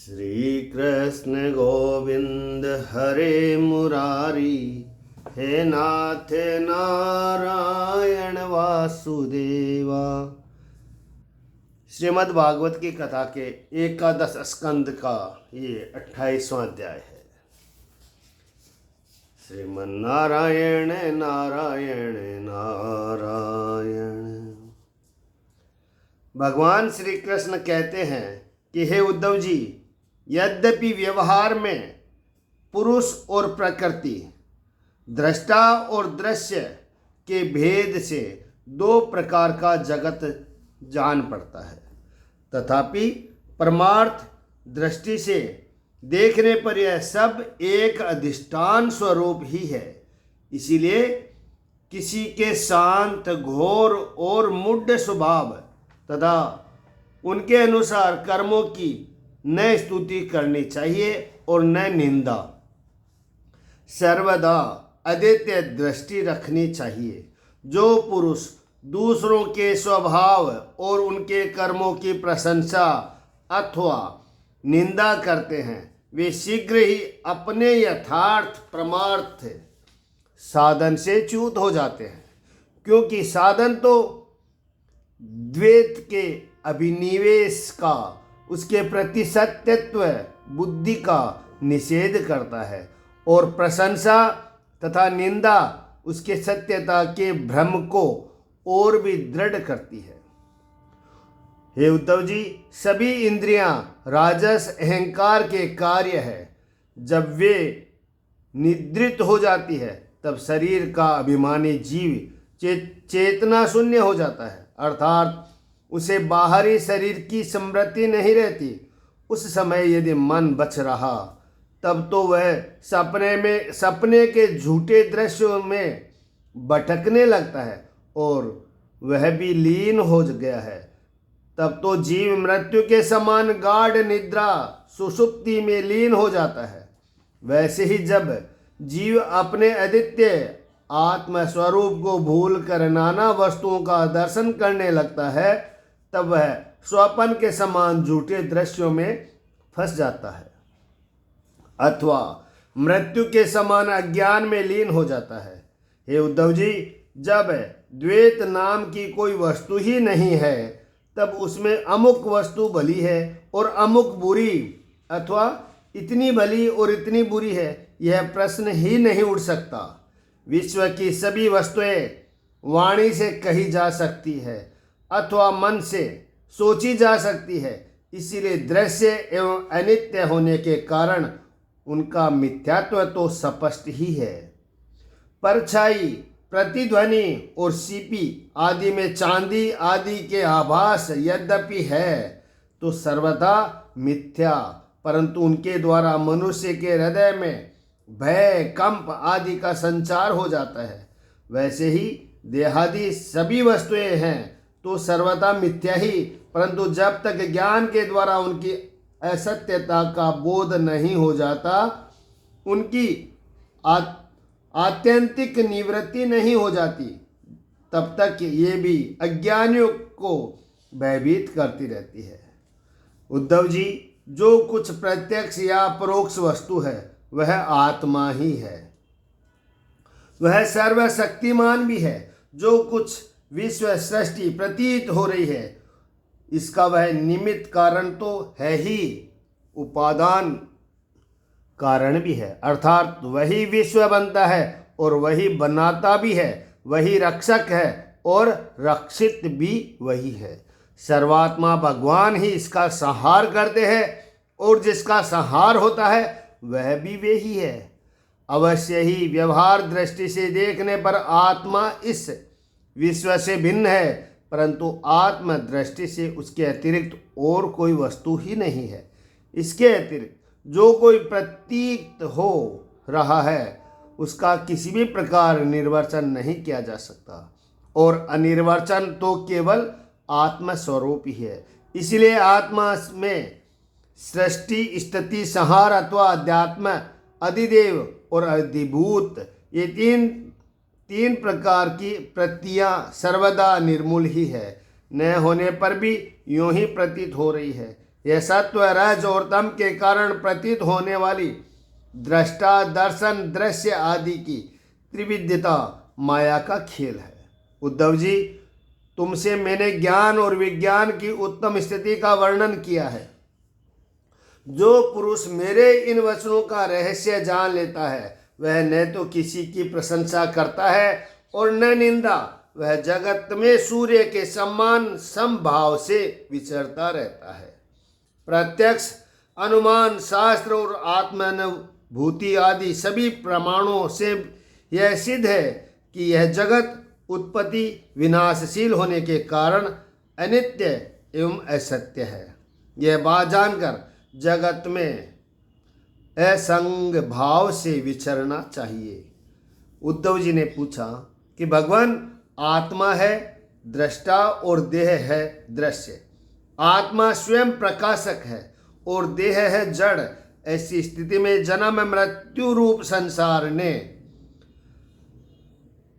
श्री कृष्ण गोविंद हरे मुरारी, हे नाथ नारायण वासुदेवा। श्रीमद् भागवत की कथा के एकादश स्कंद का ये 28वां अध्याय है। श्रीमन्नारायण नारायण नारायण। भगवान श्री कृष्ण कहते हैं कि हे उद्धव जी, यद्यपि व्यवहार में पुरुष और प्रकृति, दृष्टा और दृश्य के भेद से दो प्रकार का जगत जान पड़ता है, तथापि परमार्थ दृष्टि से देखने पर यह सब एक अधिष्ठान स्वरूप ही है। इसीलिए किसी के शांत, घोर और मूढ़ स्वभाव तथा उनके अनुसार कर्मों की न स्तुति करनी चाहिए और न निंदा। सर्वदा अद्वितीय दृष्टि रखनी चाहिए। जो पुरुष दूसरों के स्वभाव और उनके कर्मों की प्रशंसा अथवा निंदा करते हैं, वे शीघ्र ही अपने यथार्थ परमार्थ साधन से च्युत हो जाते हैं, क्योंकि साधन तो द्वैत के अभिनिवेश का, उसके प्रति सत्यत्व बुद्धि का निषेध करता है, और प्रशंसा तथा निंदा उसके सत्यता के भ्रम को और भी दृढ़ करती है। हे उद्धव जी, सभी इंद्रियां राजस अहंकार के कार्य है। जब वे निद्रित हो जाती है, तब शरीर का अभिमानी जीव चेतना शून्य हो जाता है, अर्थात उसे बाहरी शरीर की स्मृति नहीं रहती। उस समय यदि मन बच रहा, तब तो वह सपने के झूठे दृश्यों में भटकने लगता है और वह भी लीन हो गया है। तब तो जीव मृत्यु के समान गाढ़ निद्रा सुषुप्ति में लीन हो जाता है। वैसे ही जब जीव अपने अद्वितीय आत्म स्वरूप को भूलकर नाना वस्तुओं का दर्शन करने लगता है, तब वह स्वप्न के समान झूठे दृश्यों में फंस जाता है अथवा मृत्यु के समान अज्ञान में लीन हो जाता है। हे उद्धव जी, जब द्वैत नाम की कोई वस्तु ही नहीं है, तब उसमें अमुक वस्तु भली है और अमुक बुरी, अथवा इतनी भली और इतनी बुरी है, यह प्रश्न ही नहीं उठ सकता। विश्व की सभी वस्तुएं वाणी से कही जा सकती है अथवा मन से सोची जा सकती है। इसीलिए दृश्य एवं अनित्य होने के कारण उनका मिथ्यात्व तो स्पष्ट ही है। परछाई, प्रतिध्वनि और सीपी आदि में चांदी आदि के आभास यद्यपि है, तो सर्वदा मिथ्या, परंतु उनके द्वारा मनुष्य के हृदय में भय, कंप आदि का संचार हो जाता है। वैसे ही देहादि सभी वस्तुएं हैं तो सर्वदा मिथ्या ही, परंतु जब तक ज्ञान के द्वारा उनकी असत्यता का बोध नहीं हो जाता, उनकी आत्यंतिक निवृत्ति नहीं हो जाती, तब तक ये भी अज्ञानियों को भयभीत करती रहती है। उद्धव जी, जो कुछ प्रत्यक्ष या परोक्ष वस्तु है, वह आत्मा ही है। वह सर्वशक्तिमान भी है। जो कुछ विश्व सृष्टि प्रतीत हो रही है, इसका वह निमित्त कारण तो है ही, उपादान कारण भी है, अर्थात वही विश्व बनता है और वही बनाता भी है, वही रक्षक है और रक्षित भी वही है। सर्वात्मा भगवान ही इसका संहार करते हैं और जिसका संहार होता है वह भी वे ही है। अवश्य ही व्यवहार दृष्टि से देखने पर आत्मा इस विश्व से भिन्न है, परंतु आत्म दृष्टि से उसके अतिरिक्त और कोई वस्तु ही नहीं है। इसके अतिरिक्त जो कोई प्रतीत हो रहा है, उसका किसी भी प्रकार निर्वचन नहीं किया जा सकता, और अनिर्वचन तो केवल आत्म स्वरूप ही है। इसलिए आत्मा में सृष्टि, स्थिति, संहार अथवा अध्यात्म, अधिदेव और अधिभूत, ये तीन प्रकार की प्रत्ययां सर्वदा निर्मूल ही है। न होने पर भी यूं ही प्रतीत हो रही है। यह सत्व रज और तम के कारण प्रतीत होने वाली दृष्टा दर्शन दृश्य आदि की त्रिविधता माया का खेल है। उद्धव जी, तुमसे मैंने ज्ञान और विज्ञान की उत्तम स्थिति का वर्णन किया है। जो पुरुष मेरे इन वचनों का रहस्य जान लेता है वह न तो किसी की प्रशंसा करता है और न निंदा। वह जगत में सूर्य के समान समभाव से विचरता रहता है। प्रत्यक्ष अनुमान शास्त्र और आत्मानुभूति आदि सभी प्रमाणों से यह सिद्ध है कि यह जगत उत्पत्ति विनाशशील होने के कारण अनित्य एवं असत्य है। यह बात जानकर जगत में असंग भाव से विचरना चाहिए। उद्धव जी ने पूछा कि भगवान, आत्मा है दृष्टा और देह है दृश्य। आत्मा स्वयं प्रकाशक है और देह है जड़। ऐसी स्थिति में जन्म मृत्यु रूप संसार ने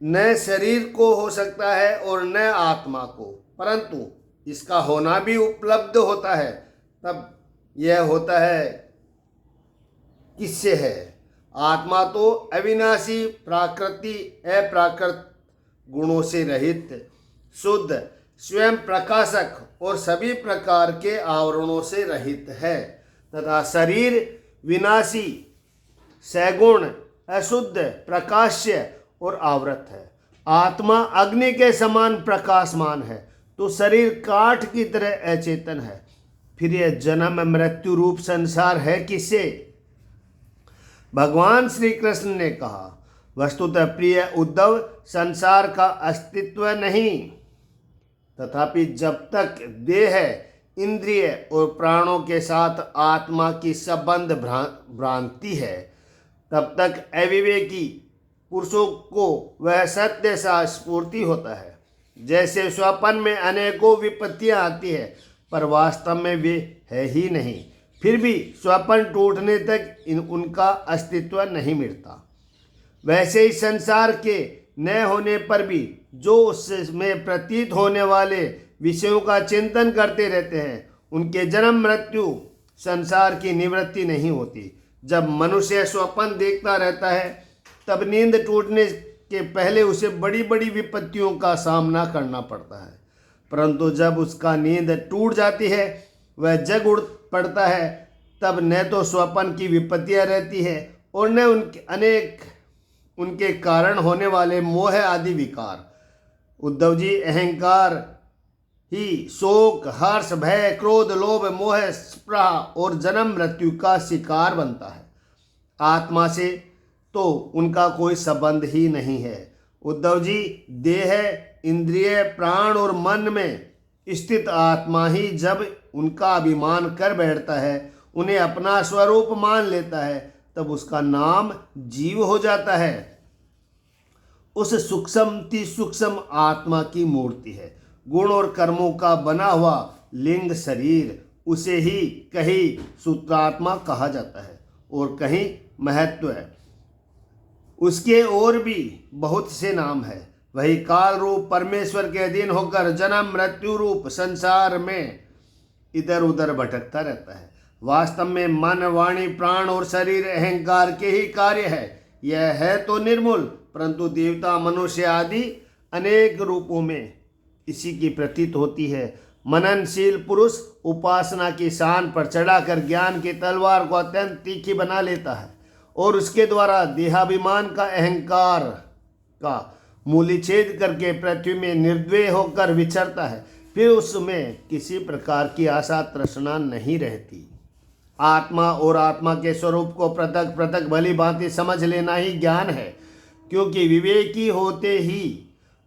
न शरीर को हो सकता है और न आत्मा को, परंतु इसका होना भी उपलब्ध होता है। तब यह होता है किससे है? आत्मा तो अविनाशी, प्राकृति अप्राकृत गुणों से रहित, शुद्ध, स्वयं प्रकाशक और सभी प्रकार के आवरणों से रहित है तथा शरीर विनाशी, सगुण, अशुद्ध, प्रकाश्य और आवृत है। आत्मा अग्नि के समान प्रकाशमान है तो शरीर काठ की तरह अचेतन है। फिर यह जन्म मृत्यु रूप संसार है किसे? भगवान श्री कृष्ण ने कहा, वस्तुतः प्रिय उद्धव, संसार का अस्तित्व नहीं, तथापि जब तक देह, इंद्रिय और प्राणों के साथ आत्मा की संबंध भ्रांति है तब तक अविवेकी पुरुषों को वह सत्य सा स्फूर्ति होता है। जैसे स्वप्न में अनेकों विपत्तियां आती है पर वास्तव में वे है ही नहीं, फिर भी स्वप्न टूटने तक उनका अस्तित्व नहीं मिटता। वैसे ही संसार के न होने पर भी जो उसमें प्रतीत होने वाले विषयों का चिंतन करते रहते हैं उनके जन्म मृत्यु संसार की निवृत्ति नहीं होती। जब मनुष्य स्वप्न देखता रहता है तब नींद टूटने के पहले उसे बड़ी बड़ी विपत्तियों का सामना करना पड़ता है, परंतु जब उसका नींद टूट जाती है वह जग उठ पड़ता है, तब न तो स्वप्न की विपत्तियां रहती है और न उनके कारण होने वाले मोह आदि विकार। उद्धव जी, अहंकार ही शोक, हर्ष, भय, क्रोध, लोभ, मोह, स्पृहा और जन्म मृत्यु का शिकार बनता है। आत्मा से तो उनका कोई संबंध ही नहीं है। उद्धव जी, देह, इंद्रिय, प्राण और मन में स्थित आत्मा ही जब उनका अभिमान कर बैठता है, उन्हें अपना स्वरूप मान लेता है, तब उसका नाम जीव हो जाता है। उस सूक्ष्म आत्मा की मूर्ति है। गुण और कर्मों का बना हुआ लिंग शरीर, उसे ही कहीं सूत्रात्मा कहा जाता है और कहीं महत्व है। उसके और भी बहुत से नाम है। वही काल रूप परमेश्वर के अधीन होकर जन्म मृत्यु रूप संसार में इधर उधर भटकता रहता है। वास्तव में मन, वाणी, प्राण और शरीर अहंकार के ही कार्य है। यह है तो निर्मूल, परंतु देवता, मनुष्य आदि अनेक रूपों में इसी की प्रतीत होती है। मननशील पुरुष उपासना की शान पर चढ़ाकर ज्ञान की तलवार को अत्यंत तीखी बना लेता है और उसके द्वारा देहाभिमान का, अहंकार का मूलिछेद करके पृथ्वी में निर्द्वय होकर विचरता है। फिर उसमें किसी प्रकार की आशा तृष्णा नहीं रहती। आत्मा और आत्मा के स्वरूप को पृथक पृथक भली भांति समझ लेना ही ज्ञान है, क्योंकि विवेकी होते ही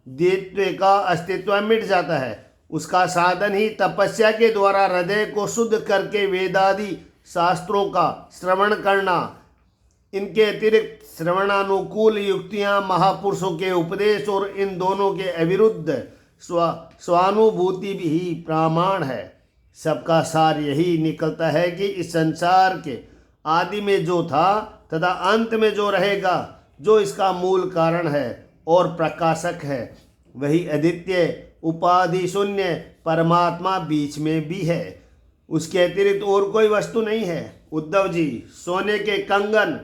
द्वैत्व का अस्तित्व मिट जाता है। उसका साधन ही तपस्या के द्वारा हृदय को शुद्ध करके वेदादि शास्त्रों का श्रवण करना, इनके अतिरिक्त श्रवणानुकूल युक्तियां, महापुरुषों के उपदेश और इन दोनों के अविरुद्ध स्वानुभूति भी प्रमाण है। सबका सार यही निकलता है कि इस संसार के आदि में जो था तथा अंत में जो रहेगा, जो इसका मूल कारण है और प्रकाशक है, वही अद्वितीय उपाधि शून्य परमात्मा बीच में भी है। उसके अतिरिक्त और कोई वस्तु नहीं है। उद्धव जी, सोने के कंगन,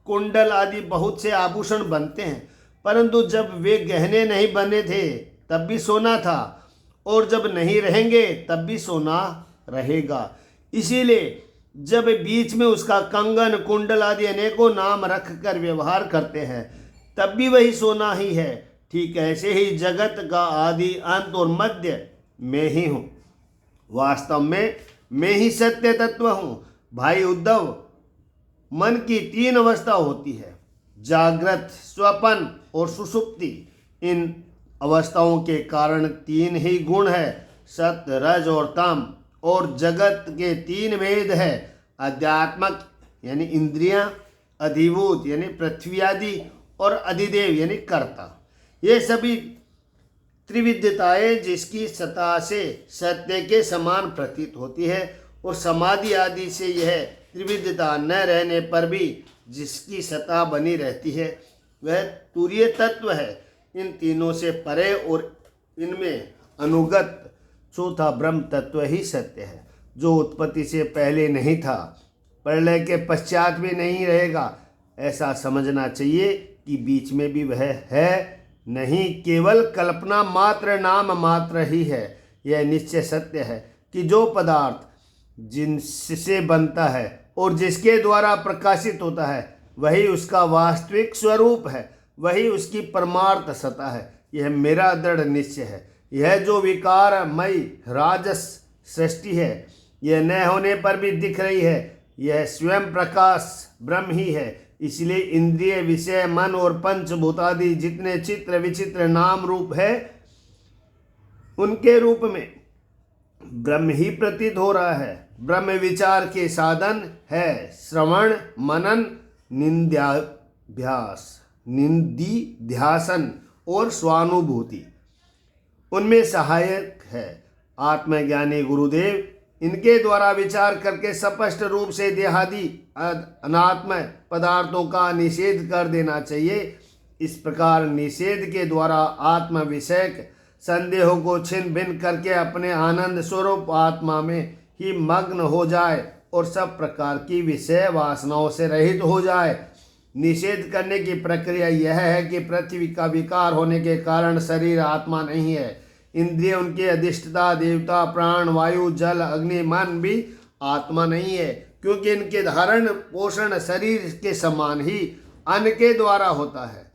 कुंडल आदि बहुत से आभूषण बनते हैं, परंतु जब वे गहने नहीं बने थे तब भी सोना था, और जब नहीं रहेंगे तब भी सोना रहेगा। इसीलिए जब बीच में उसका कंगन, कुंडल आदि अनेकों नाम रख कर व्यवहार करते हैं तब भी वही सोना ही है। ठीक ऐसे ही जगत का आदि, अंत और मध्य मैं ही हूँ। वास्तव में मैं ही सत्य तत्व हूँ। भाई उद्धव, मन की 3 अवस्था होती है, जागृत, स्वपन और सुषुप्ति। इन अवस्थाओं के कारण 3 ही गुण है, सत्य, रज और तम। और जगत के 3 भेद है, अध्यात्मक यानी इंद्रियां, अधिभूत यानी पृथ्वी आदि, और अधिदेव यानी कर्ता। ये सभी त्रिविधताएं जिसकी सतह से सत्य के समान प्रतीत होती है, और समाधि आदि से यह त्रिविधता न रहने पर भी जिसकी सतह बनी रहती है वह तुरीय तत्व है। इन तीनों से परे और इनमें अनुगत चौथा ब्रह्म तत्व ही सत्य है, जो उत्पत्ति से पहले नहीं था, प्रलय के पश्चात भी नहीं रहेगा। ऐसा समझना चाहिए कि बीच में भी वह है नहीं, केवल कल्पना मात्र, नाम मात्र ही है। यह निश्चय सत्य है कि जो पदार्थ जिनसे बनता है और जिसके द्वारा प्रकाशित होता है वही उसका वास्तविक स्वरूप है, वही उसकी परमार्थ सत्ता है। यह मेरा दृढ़ निश्चय है। यह जो विकारमयी राजस सृष्टि है, यह न होने पर भी दिख रही है, यह स्वयं प्रकाश ब्रह्म ही है। इसलिए इंद्रिय, विषय, मन और पंचभूतादि जितने चित्र विचित्र नाम रूप है, उनके रूप में ब्रह्म ही प्रतीत हो रहा है। ब्रह्म विचार के साधन है श्रवण, मनन, निधिध्यासन और स्वानुभूति। उनमें सहायक है आत्मज्ञानी गुरुदेव। इनके द्वारा विचार करके स्पष्ट रूप से देहादि अनात्म पदार्थों का निषेध कर देना चाहिए। इस प्रकार निषेध के द्वारा आत्म विषयक संदेहों को छिन्न भिन्न करके अपने आनंद स्वरूप आत्मा में ही मग्न हो जाए और सब प्रकार की विषय वासनाओं से रहित हो जाए। निषेध करने की प्रक्रिया यह है कि पृथ्वी का विकार होने के कारण शरीर आत्मा नहीं है। इंद्रिय, उनके अधिष्ठता, देवता, प्राण, वायु, जल, अग्नि, मन भी आत्मा नहीं है, क्योंकि इनके धारण पोषण शरीर के समान ही अन्न के द्वारा होता है।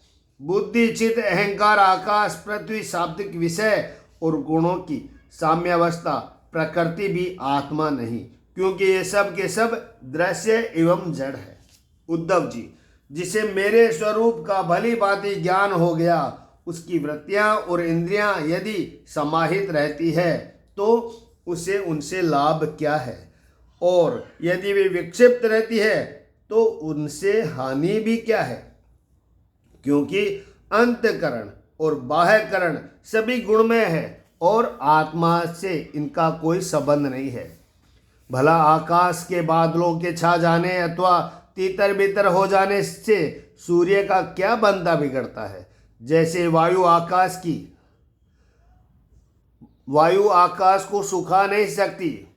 बुद्धि, चित्त, अहंकार, आकाश, पृथ्वी, शाब्दिक विषय और गुणों की साम्यावस्था, प्रकृति भी आत्मा नहीं, क्योंकि ये सब के सब दृश्य एवं जड़ है। उद्धव जी, जिसे मेरे स्वरूप का भली भांति ज्ञान हो गया, उसकी वृत्तियां और इंद्रियां यदि समाहित रहती है तो उसे उनसे लाभ क्या है, और यदि वे विक्षिप्त रहती है तो उनसे हानि भी क्या है, क्योंकि अंतकरण और बाह्यकरण सभी गुणमय है और आत्मा से इनका कोई संबंध नहीं है। भला आकाश के बादलों के छा जाने अथवा तीतर बितर हो जाने से सूर्य का क्या बनता बिगड़ता है। जैसे वायु आकाश को सुखा नहीं सकती,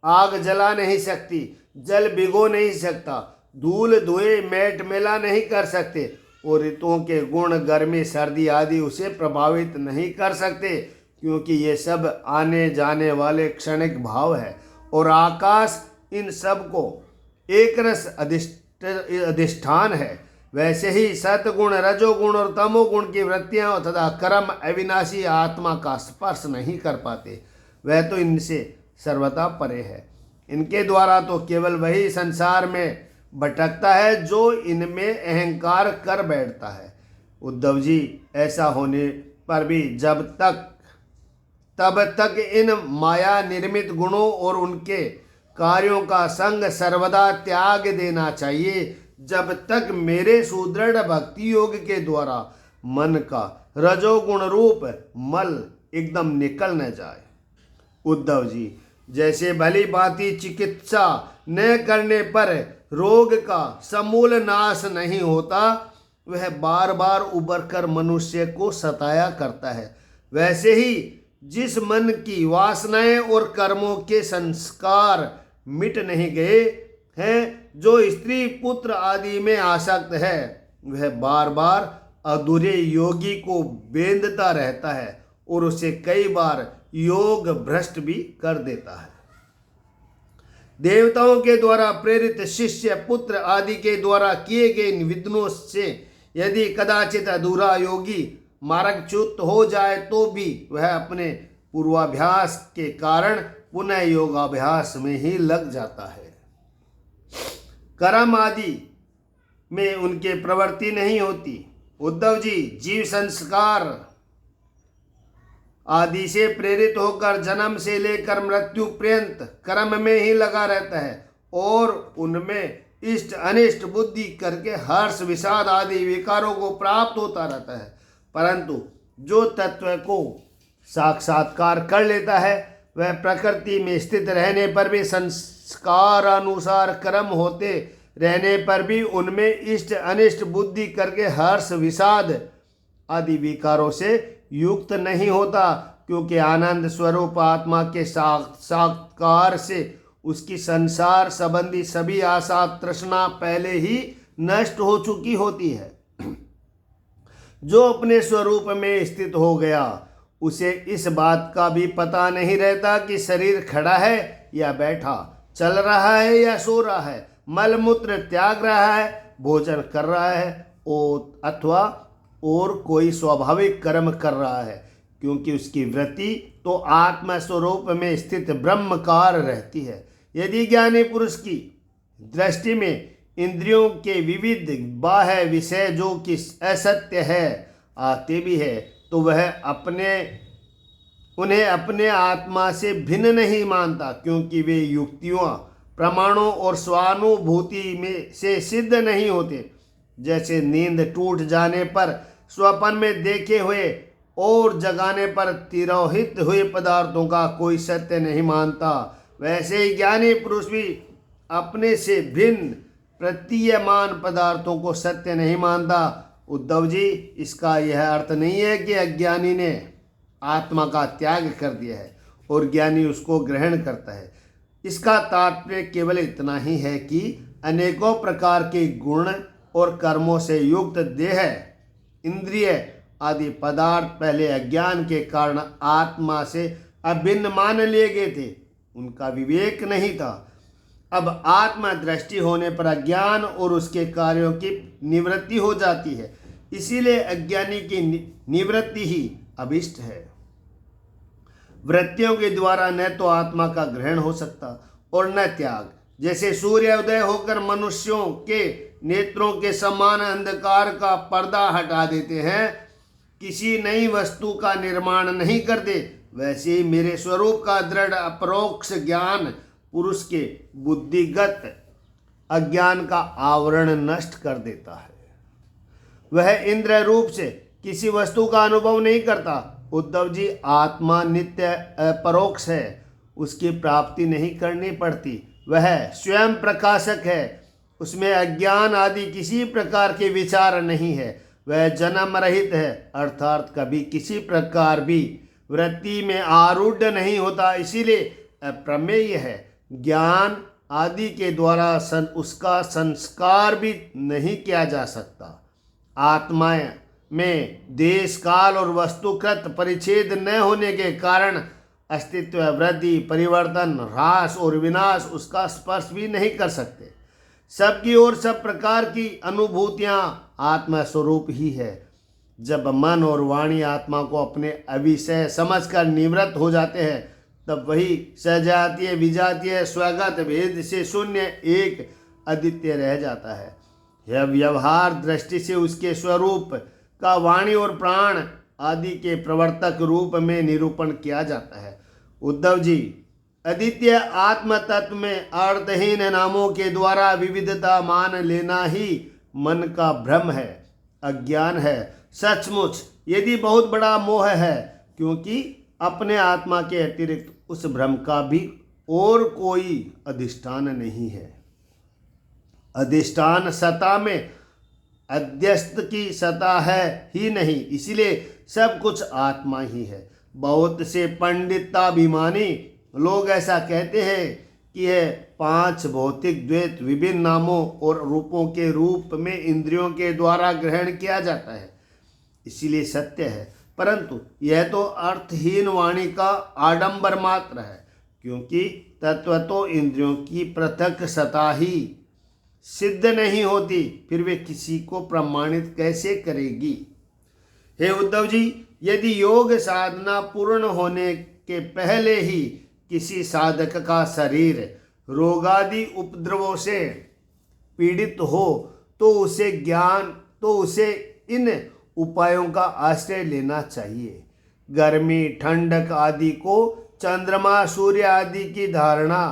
आग जला नहीं सकती, जल भिगो नहीं सकता, धूल धुएं मेट मेला नहीं कर सकते, और ऋतुओं के गुण गर्मी सर्दी आदि उसे प्रभावित नहीं कर सकते, क्योंकि ये सब आने जाने वाले क्षणिक भाव है। और आकाश इन सब को एक रस अधिष्ठान है। वैसे ही सतगुण, रजोगुण और तमोगुण की वृत्तियां तथा कर्म अविनाशी आत्मा का स्पर्श नहीं कर पाते। वह तो इनसे सर्वथा परे है। इनके द्वारा तो केवल वही संसार में भटकता है जो इनमें अहंकार कर बैठता है। उद्धव जी, ऐसा होने पर भी तब तक इन माया निर्मित गुणों और उनके कार्यों का संग सर्वदा त्याग देना चाहिए, जब तक मेरे सुदृढ़ भक्ति योग के द्वारा मन का रजोगुण रूप मल एकदम निकल न जाए। उद्धव जी, जैसे भली भांति चिकित्सा न करने पर रोग का समूल नाश नहीं होता, वह बार बार उबर कर मनुष्य को सताया करता है, वैसे ही जिस मन की वासनाएं और कर्मों के संस्कार मिट नहीं गए हैं, जो स्त्री पुत्र आदि में आसक्त है, वह बार बार अधूरे योगी को बेंधता रहता है और उसे कई बार योग भ्रष्ट भी कर देता है। देवताओं के द्वारा प्रेरित शिष्य पुत्र आदि के द्वारा किए गए विघ्नों से यदि कदाचित अधूरा योगी मार्गच्युत हो जाए तो भी वह अपने पूर्वाभ्यास के कारण पुनः योगाभ्यास में ही लग जाता है। कर्म आदि में उनके प्रवृत्ति नहीं होती। उद्धव जी, जीव संस्कार आदि से प्रेरित होकर जन्म से लेकर मृत्यु पर्यंत कर्म में ही लगा रहता है और उनमें इष्ट अनिष्ट बुद्धि करके हर्ष विषाद आदि विकारों को प्राप्त होता रहता है। परंतु जो तत्व को साक्षात्कार कर लेता है वह प्रकृति में स्थित रहने पर भी, संस्कार अनुसार कर्म होते रहने पर भी उनमें इष्ट अनिष्ट बुद्धि करके हर्ष विषाद आदि विकारों से युक्त नहीं होता, क्योंकि आनंद स्वरूप आत्मा के साक्षात्कार से उसकी संसार संबंधी सभी आशा तृष्णा पहले ही नष्ट हो चुकी होती है। जो अपने स्वरूप में स्थित हो गया उसे इस बात का भी पता नहीं रहता कि शरीर खड़ा है या बैठा, चल रहा है या सो रहा है, मल मूत्र त्याग रहा है, भोजन कर रहा है अथवा और कोई स्वाभाविक कर्म कर रहा है, क्योंकि उसकी वृत्ति तो आत्मा स्वरूप में स्थित ब्रह्मकार रहती है। यदि ज्ञानी पुरुष की दृष्टि में इंद्रियों के विविध बाह्य विषय जो कि असत्य है आते भी है, तो वह उन्हें अपने आत्मा से भिन्न नहीं मानता, क्योंकि वे युक्तियों प्रमाणों और स्वानुभूति में से सिद्ध नहीं होते। जैसे नींद टूट जाने पर स्वप्न में देखे हुए और जगाने पर तिरोहित हुए पदार्थों का कोई सत्य नहीं मानता, वैसे ही ज्ञानी पुरुष भी अपने से भिन्न प्रतीयमान पदार्थों को सत्य नहीं मानता। उद्धव जी, इसका यह अर्थ नहीं है कि अज्ञानी ने आत्मा का त्याग कर दिया है और ज्ञानी उसको ग्रहण करता है। इसका तात्पर्य केवल इतना ही है कि अनेकों प्रकार के गुण और कर्मों से युक्त देह, इंद्रिय आदि पदार्थ पहले अज्ञान के कारण आत्मा से अभिन्न मान लिए गए थे, उनका विवेक नहीं था। अब आत्मा दृष्टि होने पर अज्ञान और उसके कार्यों की निवृत्ति हो जाती है, इसीलिए अज्ञानी की निवृत्ति ही अभिष्ट है। वृत्तियों के द्वारा न तो आत्मा का ग्रहण हो सकता और न त्याग। जैसे सूर्य उदय होकर मनुष्यों के नेत्रों के समान अंधकार का पर्दा हटा देते हैं, किसी नई वस्तु का निर्माण नहीं करते, वैसे ही मेरे स्वरूप का दृढ़ अपरोक्ष ज्ञान पुरुष के बुद्धिगत अज्ञान का आवरण नष्ट कर देता है। वह इंद्रिय रूप से किसी वस्तु का अनुभव नहीं करता। उद्धव जी, आत्मा नित्य अपरोक्ष है, उसकी प्राप्ति नहीं करनी पड़ती। वह स्वयं प्रकाशक है, उसमें अज्ञान आदि किसी प्रकार के विचार नहीं है। वह जन्म रहित है, अर्थात कभी किसी प्रकार भी वृत्ति में आरूढ़ नहीं होता, इसीलिए अप्रमेय है। ज्ञान आदि के द्वारा उसका संस्कार भी नहीं किया जा सकता। आत्मा में देश काल और वस्तुकृत परिच्छेद न होने के कारण अस्तित्व, वृद्धि, परिवर्तन, ह्रास और विनाश उसका स्पर्श भी नहीं कर सकते। सबकी ओर सब प्रकार की अनुभूतियाँ आत्मा स्वरूप ही है। जब मन और वाणी आत्मा को अपने अविषय समझकर निवृत्त हो जाते हैं, तब वही सजातीय विजातीय स्वगत भेद से शून्य एक अद्वितीय रह जाता है। यह व्यवहार दृष्टि से उसके स्वरूप का वाणी और प्राण आदि के प्रवर्तक रूप में निरूपण किया जाता है। उद्धव जी, अद्वितीय आत्म तत्व में अर्थहीन नामों के द्वारा विविधता मान लेना ही मन का भ्रम है, अज्ञान है। सचमुच यदि बहुत बड़ा मोह है, क्योंकि अपने आत्मा के अतिरिक्त उस भ्रम का भी और कोई अधिष्ठान नहीं है। अधिष्ठान सत्ता में अध्यस्त की सत्ता है ही नहीं, इसलिए सब कुछ आत्मा ही है। बहुत से पंडिताभिमानी लोग ऐसा कहते हैं कि यह 5 भौतिक द्वैत विभिन्न नामों और रूपों के रूप में इंद्रियों के द्वारा ग्रहण किया जाता है, इसीलिए सत्य है। परंतु यह तो अर्थहीन वाणी का आडंबर मात्र है, क्योंकि तत्व तो इंद्रियों की पृथक सत्ता ही सिद्ध नहीं होती, फिर वे किसी को प्रमाणित कैसे करेगी। हे उद्धव जी, यदि योग साधना पूर्ण होने के पहले ही किसी साधक का शरीर रोगादि उपद्रवों से पीड़ित हो तो उसे इन उपायों का आश्रय लेना चाहिए। गर्मी, ठंडक आदि को चंद्रमा, सूर्य आदि की धारणा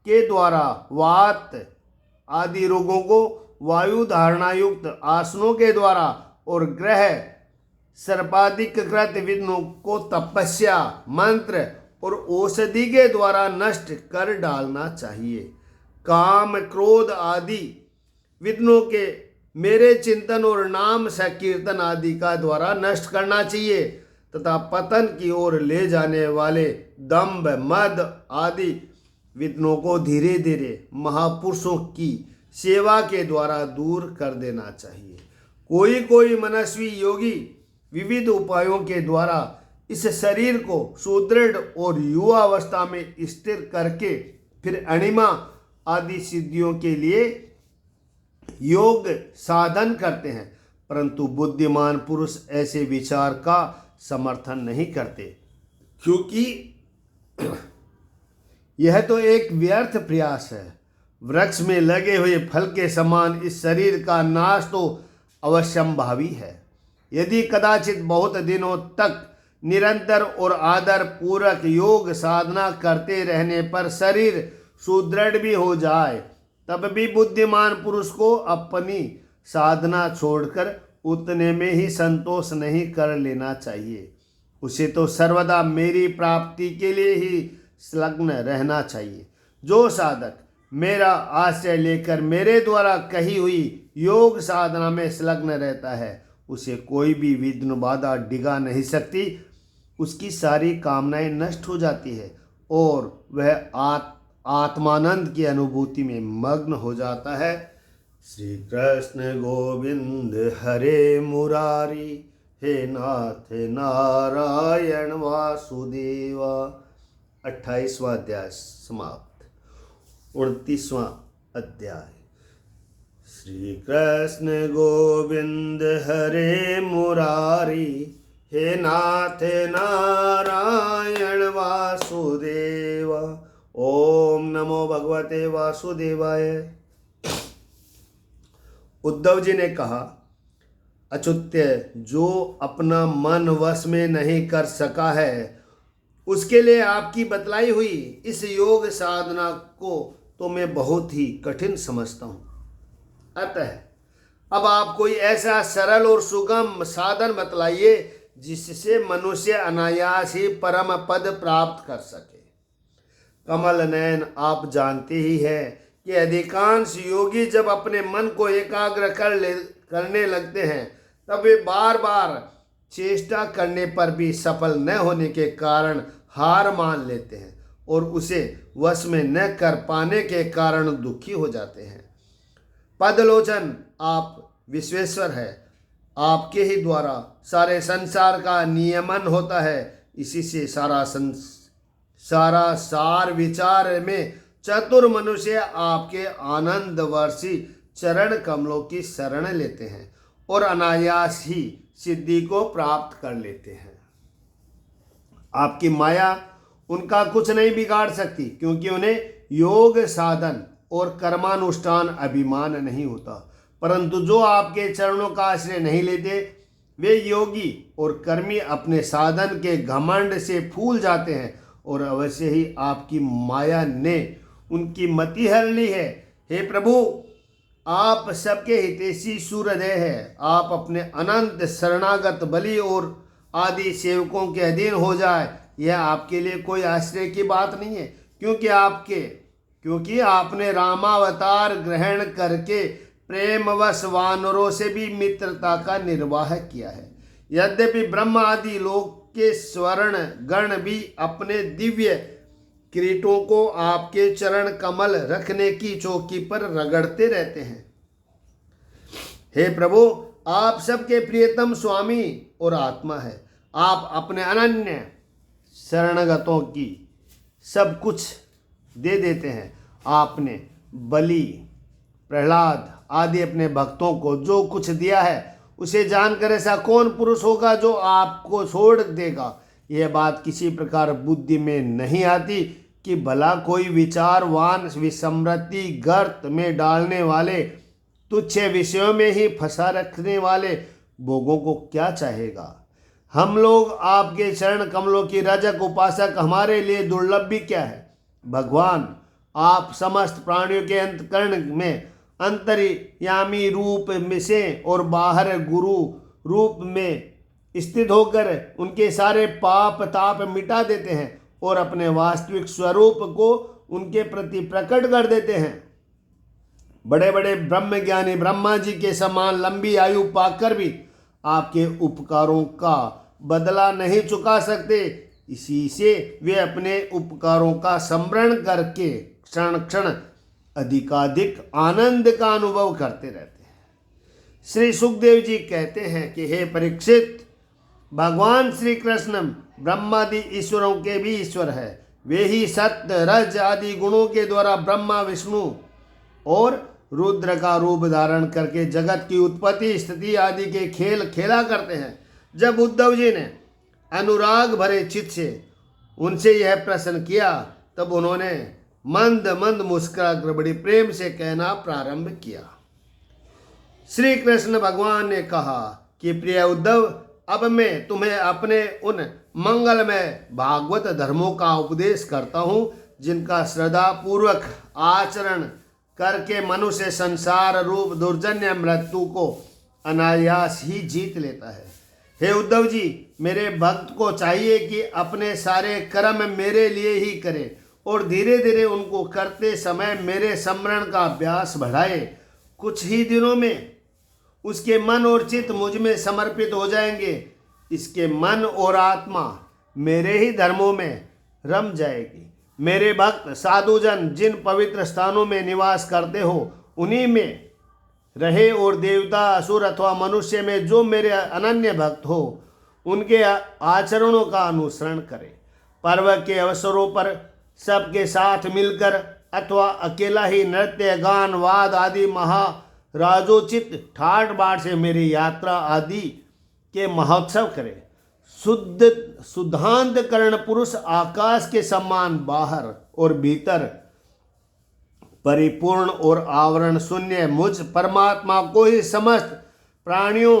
के द्वारा, वात आदि रोगों को वायु धारणा युक्त आसनों के द्वारा और ग्रह सर्पाधिक कृत विघ्नों को तपस्या, मंत्र और औषधि के द्वारा नष्ट कर डालना चाहिए। काम, क्रोध आदि विघ्नों के मेरे चिंतन और नाम संकीर्तन आदि का द्वारा नष्ट करना चाहिए तथा पतन की ओर ले जाने वाले दंभ, मद आदि विघ्नों को धीरे धीरे महापुरुषों की सेवा के द्वारा दूर कर देना चाहिए। कोई मनस्वी योगी विविध उपायों के द्वारा इस शरीर को सुदृढ़ और युवा अवस्था में स्थिर करके फिर अणिमा आदि सिद्धियों के लिए योग साधन करते हैं, परंतु बुद्धिमान पुरुष ऐसे विचार का समर्थन नहीं करते, क्योंकि यह तो एक व्यर्थ प्रयास है। वृक्ष में लगे हुए फल के समान इस शरीर का नाश तो अवश्यंभावी है। यदि कदाचित बहुत दिनों तक निरंतर और आदर पूर्वक योग साधना करते रहने पर शरीर सुदृढ़ भी हो जाए, तब भी बुद्धिमान पुरुष को अपनी साधना छोड़कर उतने में ही संतोष नहीं कर लेना चाहिए। उसे तो सर्वदा मेरी प्राप्ति के लिए ही संलग्न रहना चाहिए। जो साधक मेरा आश्रय लेकर मेरे द्वारा कही हुई योग साधना में संलग्न रहता है, उसे कोई भी विघ्न बाधा डिगा नहीं सकती। उसकी सारी कामनाएं नष्ट हो जाती है और वह आत्मानंद की अनुभूति में मग्न हो जाता है। श्री कृष्ण गोविंद हरे मुरारी, हे नाथ नारायण वासुदेवा। 28वां अध्याय समाप्त। 29वां अध्याय। श्री कृष्ण गोविंद हरे मुरारी, हे नाथ नारायण वासुदेवा। ओम नमो भगवते वासुदेवाय। उद्धव जी ने कहा, अच्युत्य, जो अपना मन वश में नहीं कर सका है, उसके लिए आपकी बतलाई हुई इस योग साधना को तो मैं बहुत ही कठिन समझता हूँ। अतः अब आप कोई ऐसा सरल और सुगम साधन बतलाइए जिससे मनुष्य अनायास ही परम पद प्राप्त कर सके। कमल नयन, आप जानते ही हैं कि अधिकांश योगी जब अपने मन को एकाग्र करने लगते हैं, तब वे बार बार चेष्टा करने पर भी सफल न होने के कारण हार मान लेते हैं और उसे वश में न कर पाने के कारण दुखी हो जाते हैं। पदलोचन, आप विश्वेश्वर है, आपके ही द्वारा सारे संसार का नियमन होता है। इसी से सारा सार विचार में चतुर मनुष्य आपके आनंद वर्षी चरण कमलों की शरण लेते हैं और अनायास ही सिद्धि को प्राप्त कर लेते हैं। आपकी माया उनका कुछ नहीं बिगाड़ सकती, क्योंकि उन्हें योग साधन और कर्मानुष्ठान अभिमान नहीं होता। परंतु जो आपके चरणों का आश्रय नहीं लेते, वे योगी और कर्मी अपने साधन के घमंड से फूल जाते हैं और अवश्य ही आपकी माया ने उनकी मति हर ली है। हे प्रभु, आप सबके हितैषी सूर्यदेव हैं। आप अपने अनंत शरणागत बलि और आदि सेवकों के अधीन हो जाए, यह आपके लिए कोई आश्चर्य की बात नहीं है, क्योंकि आपने रामावतार ग्रहण करके प्रेमवश वानरों से भी मित्रता का निर्वाह किया है। यद्यपि ब्रह्म आदि लोग के स्वर्ण गण भी अपने दिव्य किरीटों को आपके चरण कमल रखने की चौकी पर रगड़ते रहते हैं। हे प्रभु, आप सबके प्रियतम स्वामी और आत्मा है। आप अपने अनन्य शरणगतों की सब कुछ दे देते हैं। आपने बलि, प्रहलाद आदि अपने भक्तों को जो कुछ दिया है उसे जानकर ऐसा कौन पुरुष होगा जो आपको छोड़ देगा। यह बात किसी प्रकार बुद्धि में नहीं आती कि भला कोई विचारवान विस्मृति गर्त में डालने वाले, तुच्छ विषयों में ही फंसा रखने वाले भोगों को क्या चाहेगा। हम लोग आपके चरण कमलों की रजक उपासक हमारे लिए दुर्लभ भी क्या है। भगवान, आप समस्त प्राणियों के अंतकरण में अंतर्यामी रूप में से और बाहर गुरु रूप में स्थित होकर उनके सारे पाप ताप मिटा देते हैं और अपने वास्तविक स्वरूप को उनके प्रति प्रकट कर देते हैं। बड़े बड़े ब्रह्म ज्ञानी ब्रह्मा जी के समान लंबी आयु पाकर भी आपके उपकारों का बदला नहीं चुका सकते। इसी से वे अपने उपकारों का स्मरण करके क्षण क्षण अधिकाधिक आनंद का अनुभव करते रहते हैं। श्री सुखदेव जी कहते हैं कि हे परीक्षित, भगवान श्री कृष्ण ब्रह्मादि ईश्वरों के भी ईश्वर है। वे ही सत्य रज आदि गुणों के द्वारा ब्रह्मा विष्णु और रुद्र का रूप धारण करके जगत की उत्पत्ति स्थिति आदि के खेल खेला करते हैं। जब उद्धव जी ने अनुराग भरे चित्त से उनसे यह प्रश्न किया, तब उन्होंने मंद मंद मुस्कुराकर बड़ी प्रेम से कहना प्रारंभ किया। श्री कृष्ण भगवान ने कहा कि प्रिय उद्धव, अब मैं तुम्हें अपने उन मंगलमय भागवत धर्मों का उपदेश करता हूँ जिनका श्रद्धा पूर्वक आचरण करके मनुष्य संसार रूप दुर्जन्य मृत्यु को अनायास ही जीत लेता है। हे उद्धव जी, मेरे भक्त को चाहिए कि अपने सारे कर्म मेरे लिए ही करे और धीरे धीरे उनको करते समय मेरे स्मरण का अभ्यास बढ़ाए। कुछ ही दिनों में उसके मन और चित्त मुझ में समर्पित हो जाएंगे। इसके मन और आत्मा मेरे ही धर्मों में रम जाएगी। मेरे भक्त साधुजन जिन पवित्र स्थानों में निवास करते हो उन्हीं में रहे और देवता असुर अथवा मनुष्य में जो मेरे अनन्य भक्त हो उनके आचरणों का अनुसरण करें। पर्व के अवसरों पर सबके साथ मिलकर अथवा अकेला ही नृत्य गान वाद आदि महाराजोचित ठाट बाट से मेरी यात्रा आदि के महोत्सव करें। शुद्ध शुद्धांत कर्ण पुरुष आकाश के समान बाहर और भीतर परिपूर्ण और आवरण शून्य मुझ परमात्मा को ही समस्त प्राणियों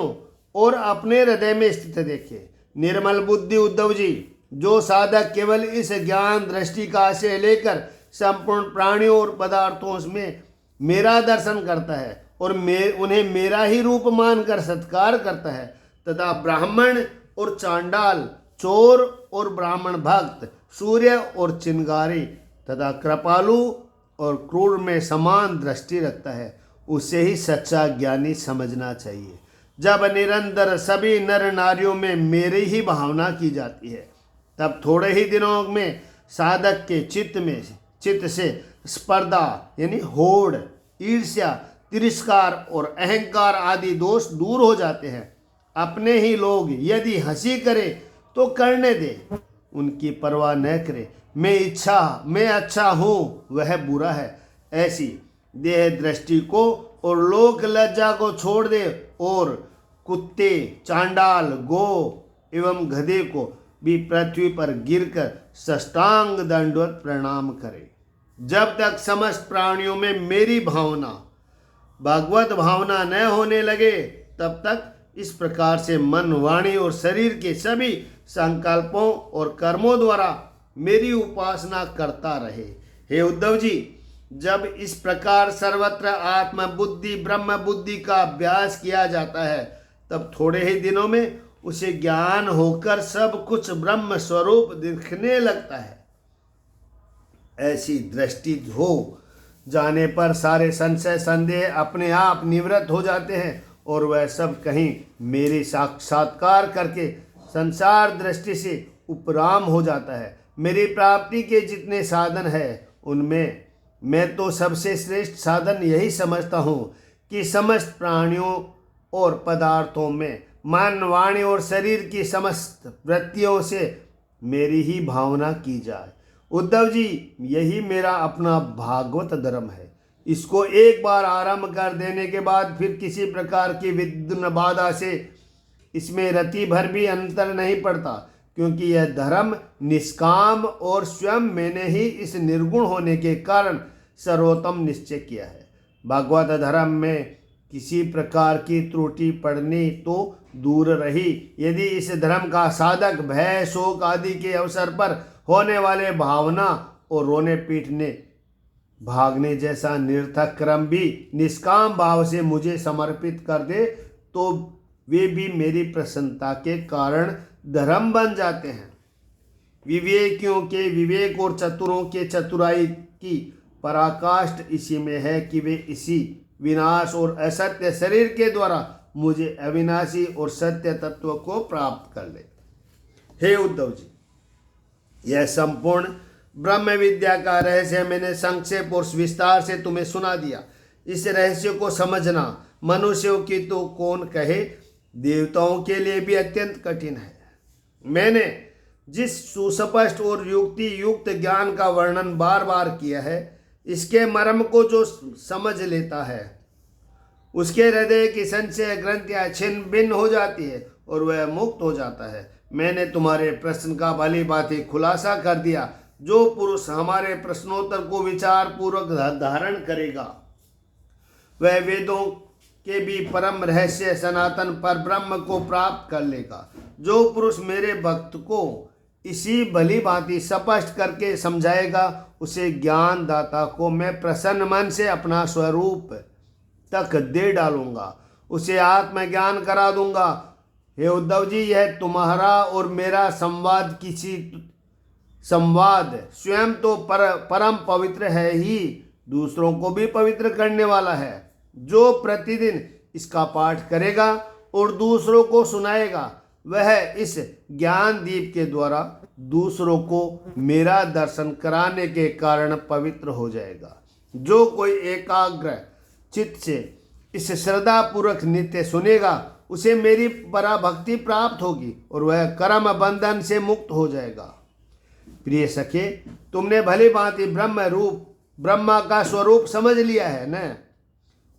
और अपने हृदय में स्थित देखे। निर्मल बुद्धि उद्धव जी, जो साधक केवल इस ज्ञान दृष्टि का आशय लेकर संपूर्ण प्राणियों और पदार्थों में मेरा दर्शन करता है और उन्हें मेरा ही रूप मानकर सत्कार करता है, तथा ब्राह्मण और चांडाल, चोर और ब्राह्मण भक्त, सूर्य और चिंगारी तथा कृपालु और क्रूर में समान दृष्टि रखता है, उसे ही सच्चा ज्ञानी समझना चाहिए। जब निरंतर सभी नर नारियों में मेरी ही भावना की जाती है, तब थोड़े ही दिनों में साधक के चित्त से स्पर्धा यानी होड़, ईर्ष्या, तिरस्कार और अहंकार आदि दोष दूर हो जाते हैं। अपने ही लोग यदि हंसी करे तो करने दे, उनकी परवाह न करे। मैं अच्छा हूँ, वह बुरा है, ऐसी देह दृष्टि को और लोक लज्जा को छोड़ दे और कुत्ते, चांडाल, गो एवं गधे को भी पृथ्वी पर गिरकर साष्टांग दंडवत प्रणाम करे। जब तक समस्त प्राणियों में मेरी भावना, भगवत भावना न होने लगे, तब तक इस प्रकार से मन, वाणी और शरीर के सभी संकल्पों और कर्मों द्वारा मेरी उपासना करता रहे। हे उद्धव जी, जब इस प्रकार सर्वत्र आत्म बुद्धि ब्रह्म बुद्धि का अभ्यास किया जाता है, तब थोड़े ही दिनों में उसे ज्ञान होकर सब कुछ ब्रह्म स्वरूप दिखने लगता है। ऐसी दृष्टि हो जाने पर सारे संशय संदेह अपने आप निवृत्त हो जाते हैं और वह सब कहीं मेरे साक्षात्कार करके संसार दृष्टि से उपराम हो जाता है। मेरी प्राप्ति के जितने साधन हैं उनमें मैं तो सबसे श्रेष्ठ साधन यही समझता हूँ कि समस्त प्राणियों और पदार्थों में मन, वाणी और शरीर की समस्त वृत्तियों से मेरी ही भावना की जाए। उद्धव जी, यही मेरा अपना भागवत धर्म है। इसको एक बार आरंभ कर देने के बाद फिर किसी प्रकार की विघ्न बाधा से इसमें रति भर भी अंतर नहीं पड़ता, क्योंकि यह धर्म निष्काम और स्वयं मैंने ही इस निर्गुण होने के कारण सर्वोत्तम निश्चय किया है। भागवत धर्म में किसी प्रकार की त्रुटि पड़नी तो दूर रही, यदि इस धर्म का साधक भय, शोक आदि के अवसर पर होने वाले भावना और रोने पीटने भागने जैसा निरर्थक क्रम भी निष्काम भाव से मुझे समर्पित कर दे तो वे भी मेरी प्रसन्नता के कारण धर्म बन जाते हैं। विवेकियों के विवेक और चतुरों के चतुराई की पराकाष्ठ इसी में है कि वे इसी विनाश और असत्य शरीर के द्वारा मुझे अविनाशी और सत्य तत्व को प्राप्त कर ले। हे उद्धव जी, यह संपूर्ण ब्रह्म विद्या का रहस्य मैंने संक्षेप और विस्तार से तुम्हें सुना दिया। इस रहस्य को समझना मनुष्यों की तो कौन कहे, देवताओं के लिए भी अत्यंत कठिन है। मैंने जिस सुस्पष्ट और युक्ति युक्त ज्ञान का वर्णन बार बार किया है, इसके मर्म को जो समझ लेता है उसके हृदय की संशय ग्रंथियां छिन्न भिन्न हो जाती है और वह मुक्त हो जाता है। मैंने तुम्हारे प्रश्न का भली भांति खुलासा कर दिया। जो पुरुष हमारे प्रश्नोत्तर को विचार पूर्वक धारण करेगा वह वेदों के भी परम रहस्य सनातन पर ब्रह्म को प्राप्त कर लेगा। जो पुरुष मेरे भक्त को इसी भली भांति स्पष्ट करके समझाएगा उसे ज्ञान दाता को मैं प्रसन्न मन से अपना स्वरूप तक दे डालूंगा, उसे आत्मज्ञान करा दूंगा। हे उद्धव जी, यह तुम्हारा और मेरा संवाद स्वयं तो परम पवित्र है ही, दूसरों को भी पवित्र करने वाला है। जो प्रतिदिन इसका पाठ करेगा और दूसरों को सुनाएगा वह इस ज्ञान दीप के द्वारा दूसरों को मेरा दर्शन कराने के कारण पवित्र हो जाएगा। जो कोई एकाग्र चित्त से इस श्रद्धा पूर्वक नित्य सुनेगा उसे मेरी पराभक्ति प्राप्त होगी और वह कर्म बंधन से मुक्त हो जाएगा। प्रिय सखे, तुमने भली भांति ब्रह्मा का स्वरूप समझ लिया है न,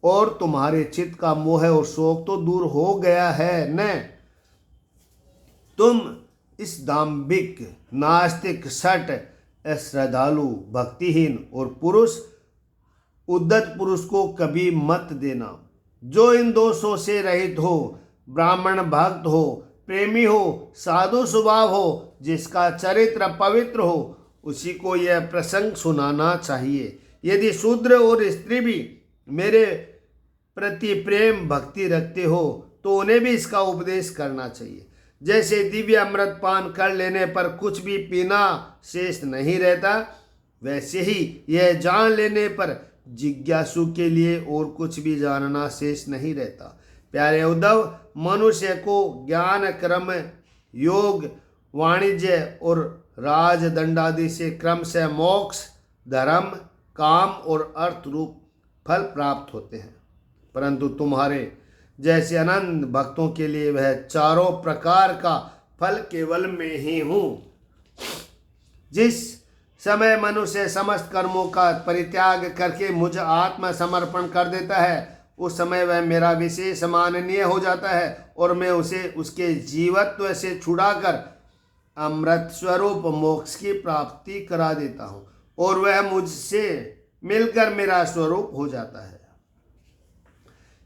और तुम्हारे चित्त का मोह और शोक तो दूर हो गया है न। तुम इस दाम्भिक, नास्तिक, सट, अश्रद्धालु, भक्तिहीन और उद्धत पुरुष को कभी मत देना। जो इन दोषों से रहित हो, ब्राह्मण भक्त हो, प्रेमी हो, साधु स्वभाव हो, जिसका चरित्र पवित्र हो, उसी को यह प्रसंग सुनाना चाहिए। यदि शूद्र और स्त्री भी मेरे प्रति प्रेम भक्ति रखते हो तो उन्हें भी इसका उपदेश करना चाहिए। जैसे दिव्य अमृत पान कर लेने पर कुछ भी पीना शेष नहीं रहता, वैसे ही यह जान लेने पर जिज्ञासु के लिए और कुछ भी जानना शेष नहीं रहता। प्यारे उद्धव, मनुष्य को ज्ञान, कर्म, योग, वाणिज्य और राजदंडादि से क्रम से मोक्ष, धर्म, काम और अर्थ रूप फल प्राप्त होते हैं, परंतु तुम्हारे जैसे अनंत भक्तों के लिए वह चारों प्रकार का फल केवल मैं ही हूँ। जिस समय मनुष्य समस्त कर्मों का परित्याग करके मुझ आत्मसमर्पण कर देता है उस समय वह मेरा विशेष माननीय हो जाता है और मैं उसे उसके जीवत्व से छुड़ाकर अमृत स्वरूप मोक्ष की प्राप्ति करा देता हूँ और वह मुझसे मिलकर मेरा स्वरूप हो जाता है।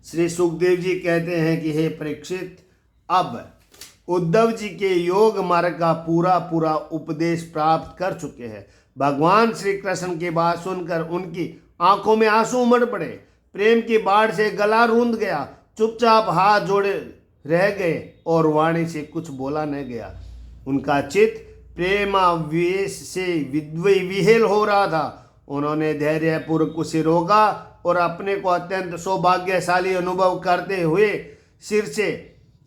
श्री सुखदेव जी कहते हैं कि हे परीक्षित, अब उद्धव जी के योग मार्ग का पूरा उपदेश प्राप्त कर चुके हैं। भगवान श्री कृष्ण की बात सुनकर उनकी आंखों में आंसू उमड़ पड़े। प्रेम की बाढ़ से गला रूंध गया। चुपचाप हाथ जोड़े रह गए और वाणी से कुछ बोला न गया। उनका चित्त प्रेमावेश से विह्वल हो रहा था। उन्होंने धैर्यपूर्वक उसे रोका और अपने को अत्यंत सौभाग्यशाली अनुभव करते हुए सिर से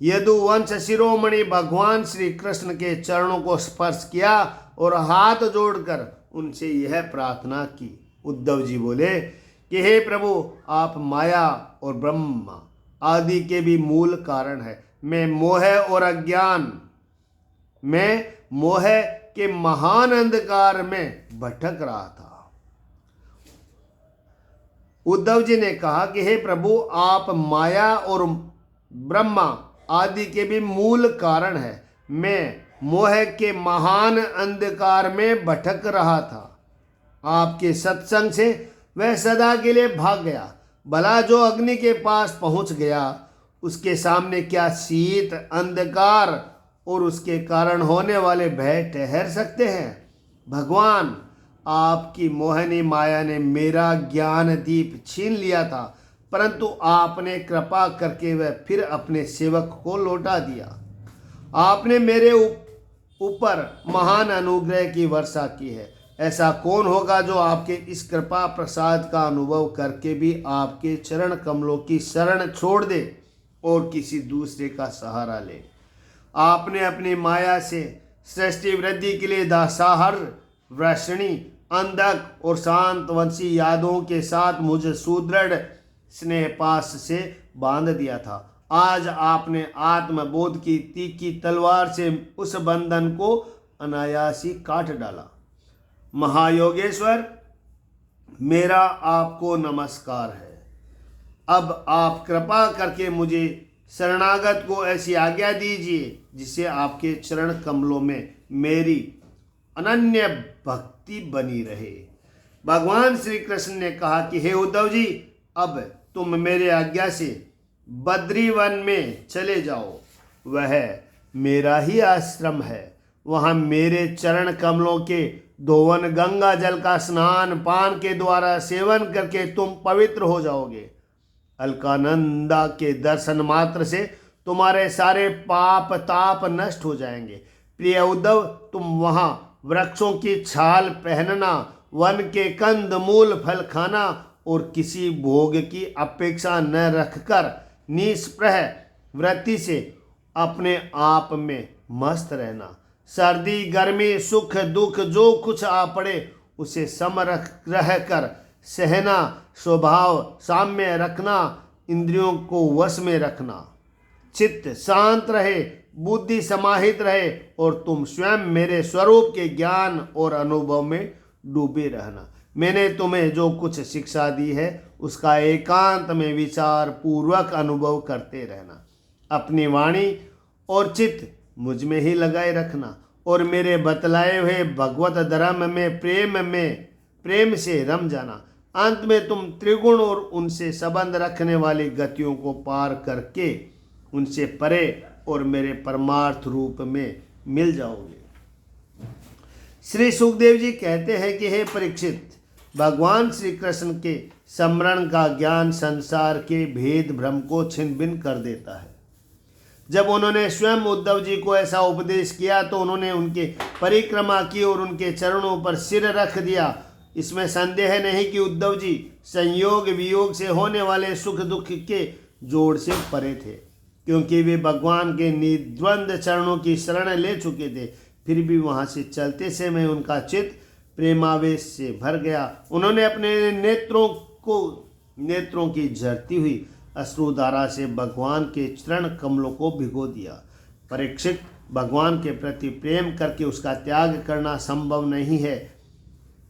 यदुवंश शिरोमणि भगवान श्री कृष्ण के चरणों को स्पर्श किया और हाथ जोड़कर उनसे यह प्रार्थना की। उद्धव जी बोले कि हे प्रभु, आप माया और ब्रह्म आदि के भी मूल कारण है। मैं मोह के महान अंधकार में भटक रहा था। उद्धव जी ने कहा कि हे प्रभु, आप माया और ब्रह्मा आदि के भी मूल कारण है। मैं मोह के महान अंधकार में भटक रहा था। आपके सत्संग से वह सदा के लिए भाग गया। भला जो अग्नि के पास पहुंच गया, उसके सामने क्या शीत, अंधकार और उसके कारण होने वाले भय ठहर सकते हैं? भगवान, आपकी मोहिनी माया ने मेरा ज्ञान दीप छीन लिया था, परंतु आपने कृपा करके वह फिर अपने सेवक को लौटा दिया। आपने मेरे ऊपर महान अनुग्रह की वर्षा की है। ऐसा कौन होगा जो आपके इस कृपा प्रसाद का अनुभव करके भी आपके चरण कमलों की शरण छोड़ दे और किसी दूसरे का सहारा ले? आपने अपनी माया से सृष्टि वृद्धि के लिए दासाहर, वृषणी, अंधक और शांतवंशी यादों के साथ मुझे सुदृढ़ स्नेह पास से बांध दिया था। आज आपने आत्मबोध की तीखी तलवार से उस बंधन को अनायासी काट डाला। महायोगेश्वर, मेरा आपको नमस्कार है। अब आप कृपा करके मुझे शरणागत को ऐसी आज्ञा दीजिए जिससे आपके चरण कमलों में मेरी अनन्य भक्ति बनी रहे। भगवान श्री कृष्ण ने कहा कि हे उद्धव जी, अब तुम मेरे आज्ञा से बद्रीवन में चले जाओ। वह मेरा ही आश्रम है। वहाँ मेरे चरण कमलों के धोवन, गंगा जल का स्नान पान के द्वारा सेवन करके तुम पवित्र हो जाओगे। अलकानंदा के दर्शन मात्र से तुम्हारे सारे पाप ताप नष्ट हो जाएंगे। प्रिय उद्धव, तुम वहाँ वृक्षों की छाल पहनना, वन के कंद मूल फल खाना और किसी भोग की अपेक्षा न रखकर निष्प्रह वृत्ति से अपने आप में मस्त रहना। सर्दी गर्मी सुख दुख जो कुछ आ पड़े उसे सम रह कर सहना, स्वभाव साम्य रखना, इंद्रियों को वश में रखना, चित्त शांत रहे, बुद्धि समाहित रहे और तुम स्वयं मेरे स्वरूप के ज्ञान और अनुभव में डूबे रहना। मैंने तुम्हें जो कुछ शिक्षा दी है उसका एकांत में विचार पूर्वक अनुभव करते रहना। अपनी वाणी और चित्त मुझ में ही लगाए रखना और मेरे बतलाए हुए भगवत धर्म में प्रेम से रम जाना। अंत में तुम त्रिगुण और उनसे संबंध रखने वाली गतियों को पार करके उनसे परे और मेरे परमार्थ रूप में मिल जाओगे। श्री सुखदेव जी कहते हैं कि हे परीक्षित, भगवान श्री कृष्ण के स्मरण का ज्ञान संसार के भेद भ्रम को छिन्न भिन्न कर देता है। जब उन्होंने स्वयं उद्धव जी को ऐसा उपदेश किया तो उन्होंने उनके परिक्रमा की और उनके चरणों पर सिर रख दिया। इसमें संदेह नहीं कि उद्धव जी संयोग वियोग से होने वाले सुख दुख के जोड़ से परे थे, क्योंकि वे भगवान के निद्वंद चरणों की शरण ले चुके थे। फिर भी वहाँ से चलते समय उनका चित्त प्रेमावेश से भर गया। उन्होंने अपने नेत्रों की झरती हुई अश्रुधारा से भगवान के चरण कमलों को भिगो दिया। परीक्षित, भगवान के प्रति प्रेम करके उसका त्याग करना संभव नहीं है।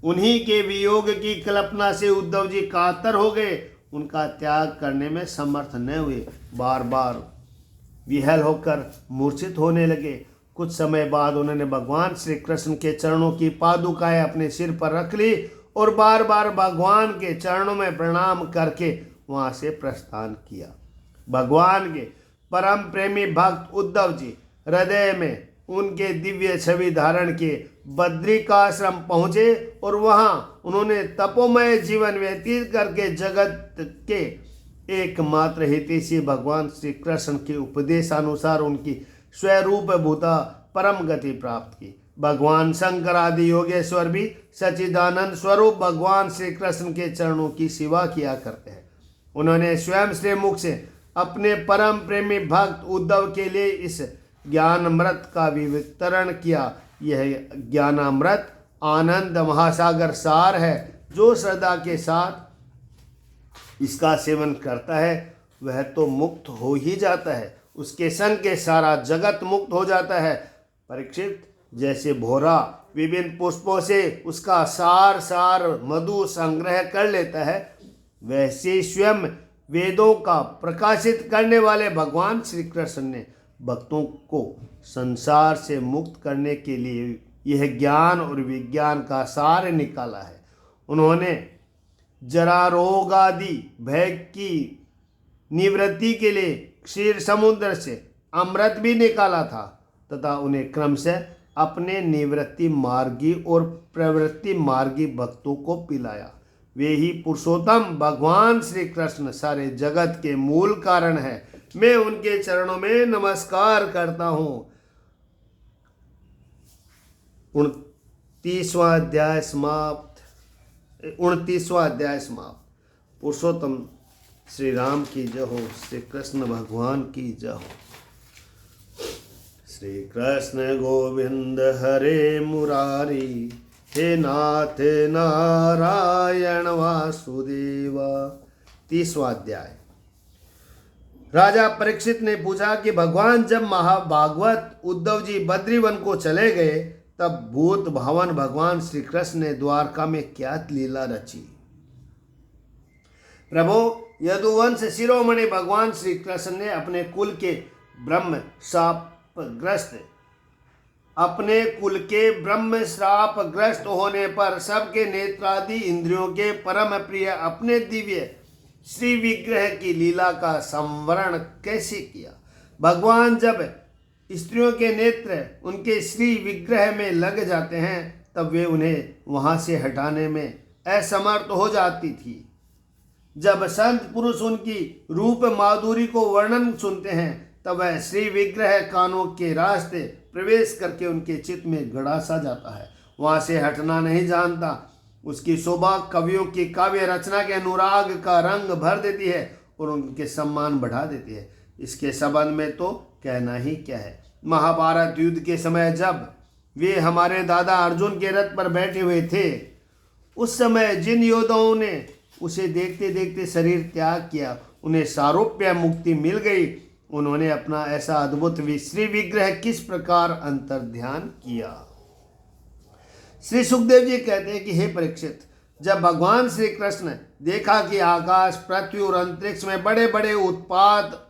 उन्हीं के वियोग की कल्पना से उद्धव जी कातर हो गए, उनका त्याग करने में समर्थ न हुए, बार बार विहल होकर मूर्छित होने लगे। कुछ समय बाद उन्होंने भगवान श्री कृष्ण के चरणों की पादुकाएं अपने सिर पर रख ली और बार बार भगवान के चरणों में प्रणाम करके वहाँ से प्रस्थान किया। भगवान के परम प्रेमी भक्त उद्धव जी हृदय में उनके दिव्य छवि धारण किए बद्रिकाश्रम पहुँचे और वहाँ उन्होंने तपोमय जीवन व्यतीत करके जगत के एकमात्र हितैषी भगवान श्री कृष्ण के उपदेशानुसार उनकी स्वरूप भूता परम गति प्राप्त की। भगवान शंकर आदि योगेश्वर भी सच्चिदानंद स्वरूप भगवान श्री कृष्ण के चरणों की सेवा किया करते हैं। उन्होंने स्वयं श्री मुख से अपने परम प्रेमी भक्त उद्धव के लिए इस ज्ञानामृत का वितरण किया। यह ज्ञानामृत आनंद महासागर सार है। जो श्रद्धा के साथ इसका सेवन करता है वह तो मुक्त हो ही जाता है, उसके संग के सारा जगत मुक्त हो जाता है। परीक्षित, जैसे भोरा विभिन्न पुष्पों से उसका सार सार मधु संग्रह कर लेता है, वैसे स्वयं वेदों का प्रकाशित करने वाले भगवान श्री कृष्ण ने भक्तों को संसार से मुक्त करने के लिए यह ज्ञान और विज्ञान का सार निकाला है। उन्होंने जरा रोग आदि भय की निवृत्ति के लिए क्षीर समुद्र से अमृत भी निकाला था तथा उन्हें क्रमशः अपने निवृत्ति मार्गी और प्रवृत्ति मार्गी भक्तों को पिलाया। वे ही पुरुषोत्तम भगवान श्री कृष्ण सारे जगत के मूल कारण है। मैं उनके चरणों में नमस्कार करता हूँ। 29वां अध्याय समाप्त। पुरुषोत्तम श्री राम की जय हो, श्री कृष्ण भगवान की जय हो। श्री कृष्ण गोविंद हरे मुरारी, हे नाथ नारायण वासुदेवा। 30वां अध्याय। राजा परीक्षित ने पूछा कि भगवान जब महाभागवत उद्धव जी बद्रीवन को चले गए तब भूत भावन भगवान श्री कृष्ण ने द्वारका में क्या लीला रची। प्रभु, यदुवंश शिरोमणि भगवान श्री कृष्ण ने अपने कुल के ब्रह्म श्रापग्रस्त होने पर सबके नेत्रादि इंद्रियों के परम प्रिय अपने दिव्य श्री विग्रह की लीला का संवरण कैसे किया। भगवान जब स्त्रियों के नेत्र उनके श्री विग्रह में लग जाते हैं तब वे उन्हें वहां से हटाने में असमर्थ हो जाती थी। जब संत पुरुष उनकी रूप माधुरी को वर्णन सुनते हैं तब वह श्री विग्रह कानों के रास्ते प्रवेश करके उनके चित्त में गड़ा सा जाता है, वहां से हटना नहीं जानता। उसकी शोभा कवियों की काव्य रचना के अनुराग का रंग भर देती है और उनके सम्मान बढ़ा देती है। इसके संबंध में तो कहना ही क्या है। महाभारत युद्ध के समय जब वे हमारे दादा अर्जुन के रथ पर बैठे हुए थे, उस समय जिन योद्धाओं ने उसे देखते देखते शरीर त्याग किया, उन्हें सारूप्य मुक्ति मिल गई। उन्होंने अपना ऐसा अद्भुत श्री विग्रह किस प्रकार अंतर्ध्यान किया। श्री सुखदेव जी कहते हैं कि हे परीक्षित, जब भगवान श्री कृष्ण देखा कि आकाश, पृथ्वी और अंतरिक्ष में बड़े बड़े उत्पात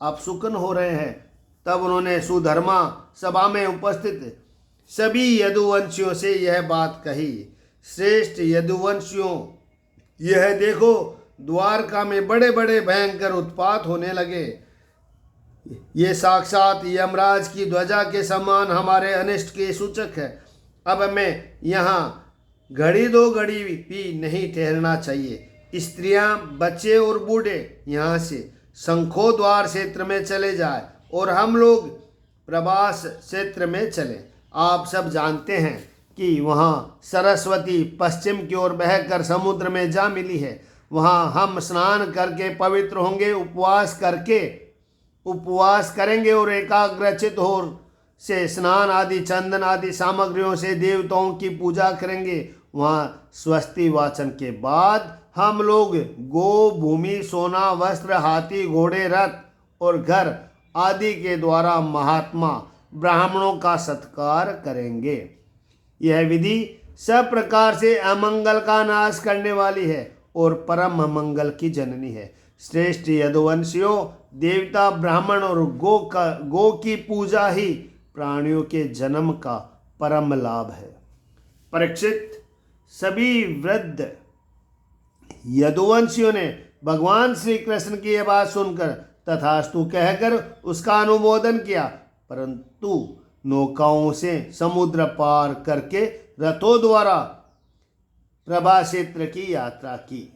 अपशुकन हो रहे हैं, तब उन्होंने सुधर्मा सभा में उपस्थित सभी यदुवंशियों से यह बात कही। श्रेष्ठ यदुवंशियों, यह देखो, द्वारका में बड़े बड़े भयंकर उत्पात होने लगे। ये साक्षात यमराज की ध्वजा के समान हमारे अनिष्ट के सूचक है। अब हमें यहाँ घड़ी दो घड़ी भी नहीं ठहरना चाहिए। स्त्रियां, बच्चे और बूढ़े यहाँ से शंखो द्वार क्षेत्र में चले जाए और हम लोग प्रवास क्षेत्र में चले। आप सब जानते हैं कि वहाँ सरस्वती पश्चिम की ओर बहकर समुद्र में जा मिली है। वहाँ हम स्नान करके पवित्र होंगे, उपवास करेंगे और एकाग्रचित हो से स्नान आदि चंदन आदि सामग्रियों से देवताओं की पूजा करेंगे। वहाँ स्वस्ति वाचन के बाद हम लोग गो, भूमि, सोना, वस्त्र, हाथी, घोड़े, रथ और घर आदि के द्वारा महात्मा ब्राह्मणों का सत्कार करेंगे। यह विधि सब प्रकार से अमंगल का नाश करने वाली है और परम मंगल की जननी है। श्रेष्ठ यदुवंशियों, देवता, ब्राह्मण और गो की पूजा ही प्राणियों के जन्म का परम लाभ है। परीक्षित, सभी वृद्ध यदुवंशियों ने भगवान श्री कृष्ण की यह बात सुनकर तथास्तु कहकर उसका अनुमोदन किया, परंतु नौकाओं से समुद्र पार करके रथों द्वारा प्रभा क्षेत्र की यात्रा की।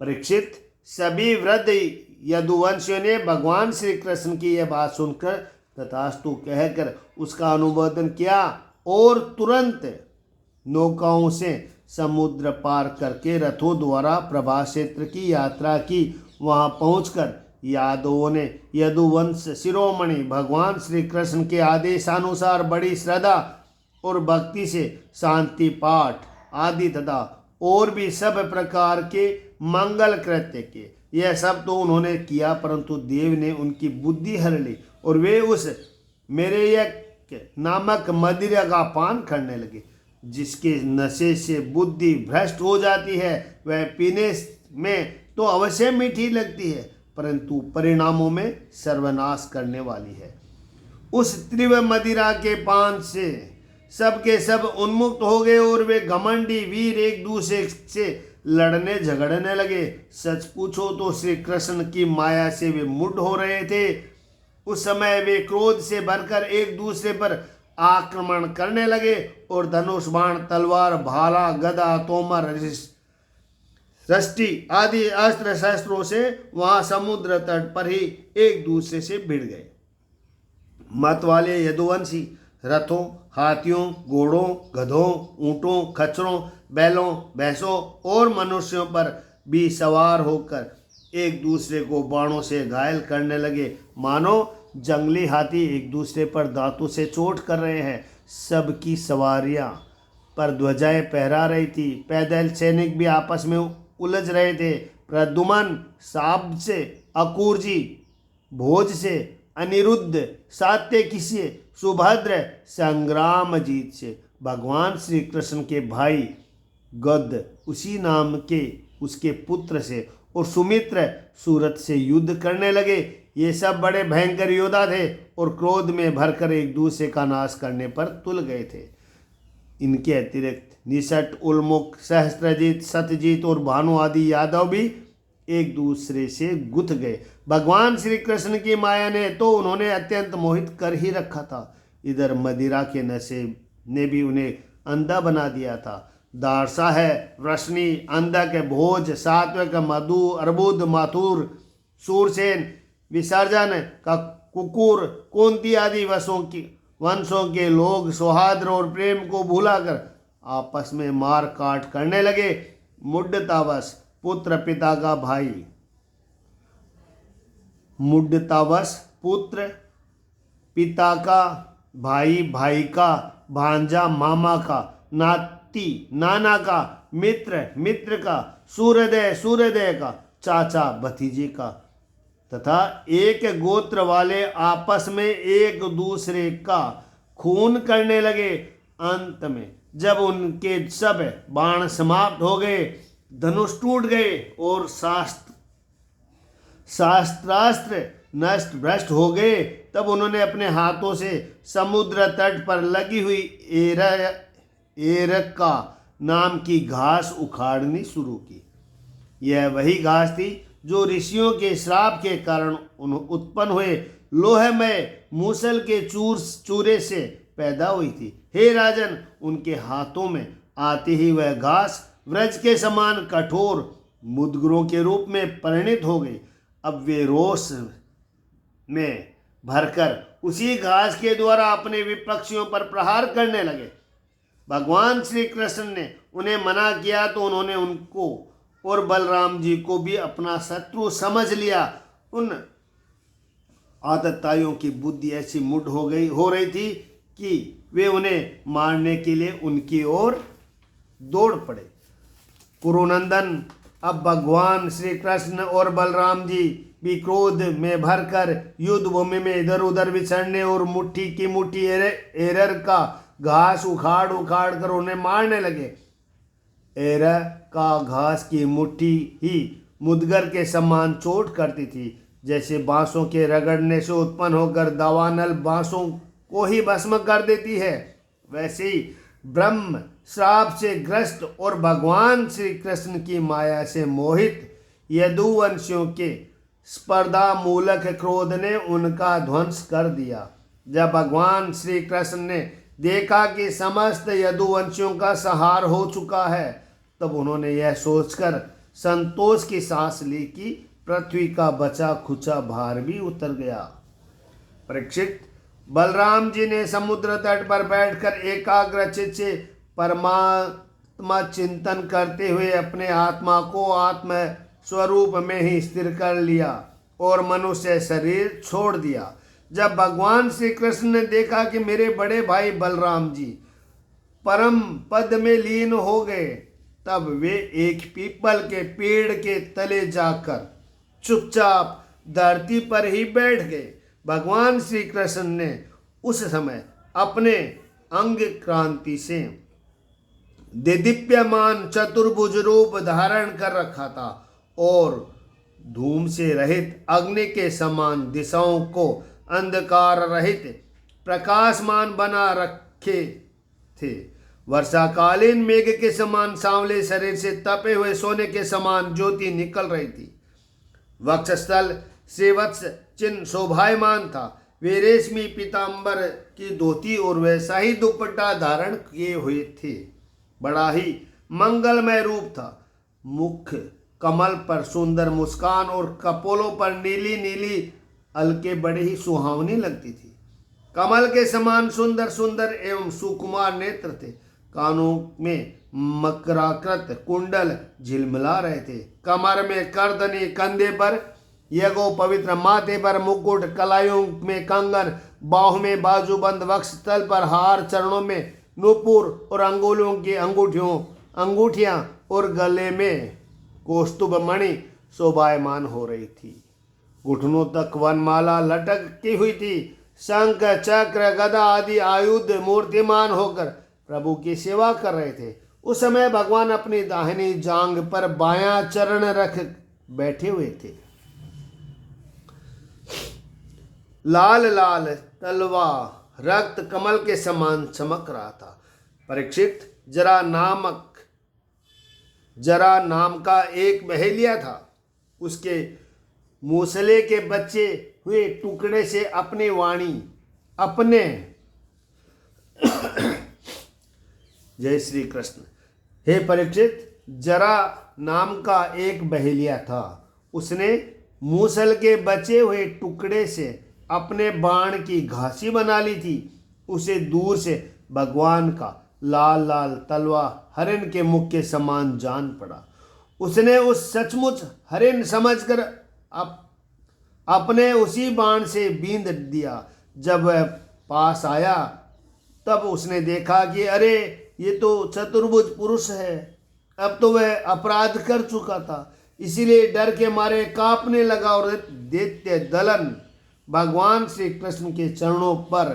परीक्षित, सभी वृद्ध यदुवंशियों ने भगवान श्री कृष्ण की यह बात सुनकर तथास्तु कहकर उसका अनुमोदन किया और तुरंत नौकाओं से समुद्र पार करके रथों द्वारा प्रभा क्षेत्र की यात्रा की। वहां पहुंचकर यादवों ने यदुवंश शिरोमणि भगवान श्री कृष्ण के आदेशानुसार बड़ी श्रद्धा और भक्ति से शांति पाठ आदि तथा और भी सब प्रकार के मंगल कृत्य किए। यह सब तो उन्होंने किया, परंतु देव ने उनकी बुद्धि हर ली और वे उस मेरेयक नामक मदिरा का पान करने लगे, जिसके नशे से बुद्धि भ्रष्ट हो जाती है। वह पीने में तो अवश्य मीठी लगती है, परंतु परिणामों में सर्वनाश करने वाली है। उस तीव्र मदिरा के पान से सबके सब उन्मुक्त हो गए और वे घमंडी वीर एक दूसरे से लड़ने झगड़ने लगे। सच पूछो तो श्री कृष्ण की माया से वे मुड हो रहे थे। उस समय वे क्रोध से भरकर एक दूसरे पर आक्रमण करने लगे और धनुष बाण तलवार भाला गदा तोमर रष्टि आदि अस्त्र शस्त्रों से वहां समुद्र तट पर ही एक दूसरे से भिड़ गए। मत वाले यदुवंशी रथों हाथियों घोड़ों गधों ऊंटों खच्चरों बैलों भैंसों और मनुष्यों पर भी सवार होकर एक दूसरे को बाणों से घायल करने लगे, मानो जंगली हाथी एक दूसरे पर दांतों से चोट कर रहे हैं। सबकी सवारियां पर ध्वजाएं फहरा रही थी। पैदल सैनिक भी आपस में उलझ रहे थे। प्रद्युमन साब से, अकूरजी भोज से, अनिरुद्ध सात्यकी से, सुभद्र संग्रामजीत से, भगवान श्री कृष्ण के भाई गद उसी नाम के उसके पुत्र से और सुमित्र सूरत से युद्ध करने लगे। ये सब बड़े भयंकर योद्धा थे और क्रोध में भरकर एक दूसरे का नाश करने पर तुल गए थे। इनके अतिरिक्त निषट उल्मुख सहस्त्रजीत सत्यजीत और भानु आदि यादव भी एक दूसरे से गुथ गए। भगवान श्री कृष्ण की माया ने तो उन्होंने अत्यंत मोहित कर ही रखा था, इधर मदिरा के नशे ने भी उन्हें अंधा बना दिया था। दारसा है वृष्णि अंधक भोज सात्विक मधु अर्बुद माथुर सूरसेन विसर्जन का कुकुर कुंती आदि वंशों के लोग सौहार्द और प्रेम को भुलाकर आपस में मार काट करने लगे। मुड्डतावस पुत्र पिता का भाई, मुड्डतावस पुत्र पिता का भाई, भाई का भांजा मामा का, नाती नाना का, मित्र मित्र का, सूर्योदय सूर्योदय का, चाचा भतीजे का तथा एक गोत्र वाले आपस में एक दूसरे का खून करने लगे। अंत में जब उनके सब बाण समाप्त हो गए, धनुष टूट गए और शास्त्रास्त्र नष्ट भ्रष्ट हो गए, तब उन्होंने अपने हाथों से समुद्र तट पर लगी हुई एरका नाम की घास उखाड़नी शुरू की। यह वही घास थी जो ऋषियों के श्राप के कारण उत्पन्न हुए लोहमय मूसल के चूरे से पैदा हुई थी। हे राजन, उनके हाथों में आते ही वह घास व्रज के समान कठोर मुद्गरों के रूप में परिणित हो गई। अब वे रोष में भरकर उसी घास के द्वारा अपने विपक्षियों पर प्रहार करने लगे। भगवान श्री कृष्ण ने उन्हें मना किया तो उन्होंने उनको और बलराम जी को भी अपना शत्रु समझ लिया। उन आतताइयों की बुद्धि ऐसी मुड हो रही थी कि वे उन्हें मारने के लिए उनकी ओर दौड़ पड़े। कुरुनंदन, अब भगवान श्री कृष्ण और बलराम जी भी क्रोध में भरकर युद्ध भूमि में इधर उधर विचरने और मुट्ठी की मुट्ठी एरर का घास उखाड़ उखाड़ कर उन्हें मारने लगे। एरर का घास की मुट्ठी ही मुदगर के समान चोट करती थी। जैसे बांसों के रगड़ने से उत्पन्न होकर दावानल बांसों को ही भस्म कर देती है, वैसे ही ब्रह्म श्राप से ग्रस्त और भगवान श्री कृष्ण की माया से मोहित यदुवंशियों के स्पर्धा मूलक क्रोध ने उनका ध्वंस कर दिया। जब भगवान श्री कृष्ण ने देखा कि समस्त यदुवंशियों का संहार हो चुका है, तब उन्होंने यह सोचकर संतोष की सांस ली कि पृथ्वी का बचा खुचा भार भी उतर गया। परीक्षित, बलराम जी ने समुद्र तट पर बैठकर एकाग्रचित से आत्मा चिंतन करते हुए अपने आत्मा को आत्म स्वरूप में ही स्थिर कर लिया और मनुष्य शरीर छोड़ दिया। जब भगवान श्री कृष्ण ने देखा कि मेरे बड़े भाई बलराम जी परम पद में लीन हो गए, तब वे एक पीपल के पेड़ के तले जाकर चुपचाप धरती पर ही बैठ गए। भगवान श्री कृष्ण ने उस समय अपने अंग क्रांति से देदीप्यमान चतुर्भुज रूप धारण कर रखा था और धूम से रहित अग्नि के समान दिशाओं को अंधकार रहित प्रकाशमान बना रखे थे। वर्षाकालीन मेघ के समान सांवले शरीर से तपे हुए सोने के समान ज्योति निकल रही थी। वक्षस्थल से वत्स चिन्ह शोभायमान था। वे रेशमी पीतांबर की धोती और वैसा ही दुपट्टा धारण किए हुए थे। बड़ा ही मंगलमय रूप था। मुख कमल पर सुंदर मुस्कान और कपोलों पर नीली नीली अलके बड़े ही सुहावनी लगती थी। कमल के समान सुंदर सुंदर एवं सुकुमार नेत्र थे। कानों में मकराकृत कुंडल झिलमिला रहे थे। कमर में करदनी, कंधे पर यगो पवित्र, माथे पर मुकुट, कलाइयों में कंगन, बाहों में बाजूबंद, वक्षस्थल पर हार, चरणों में नूपुर और अंगुलियों की अंगूठियां और गले में कौस्तुभ मणि शोभायमान हो रही थी। घुटनों तक वनमाला लटकी हुई थी। शंख, चक्र, गदा आदि आयुध मूर्तिमान होकर प्रभु की सेवा कर रहे थे। उस समय भगवान अपनी दाहिनी जांघ पर बायां चरण रख बैठे हुए थे। लाल लाल तलवा रक्त कमल के समान चमक रहा था। परीक्षित जरा नाम का एक बहेलिया था। उसके मूसले के बच्चे हुए टुकड़े से अपने जय श्री कृष्ण। हे परीक्षित, जरा नाम का एक बहेलिया था। उसने मूसल के बचे हुए टुकड़े से अपने बाण की घासी बना ली थी। उसे दूर से भगवान का लाल लाल तलवा हरिण के मुख के समान जान पड़ा। उसने उस सचमुच हरिण समझकर अपने उसी बाण से बींध दिया। जब वह पास आया तब उसने देखा कि अरे, ये तो चतुर्भुज पुरुष है। अब तो वह अपराध कर चुका था, इसीलिए डर के मारे कांपने लगा और दैत्य दलन भगवान श्री कृष्ण के चरणों पर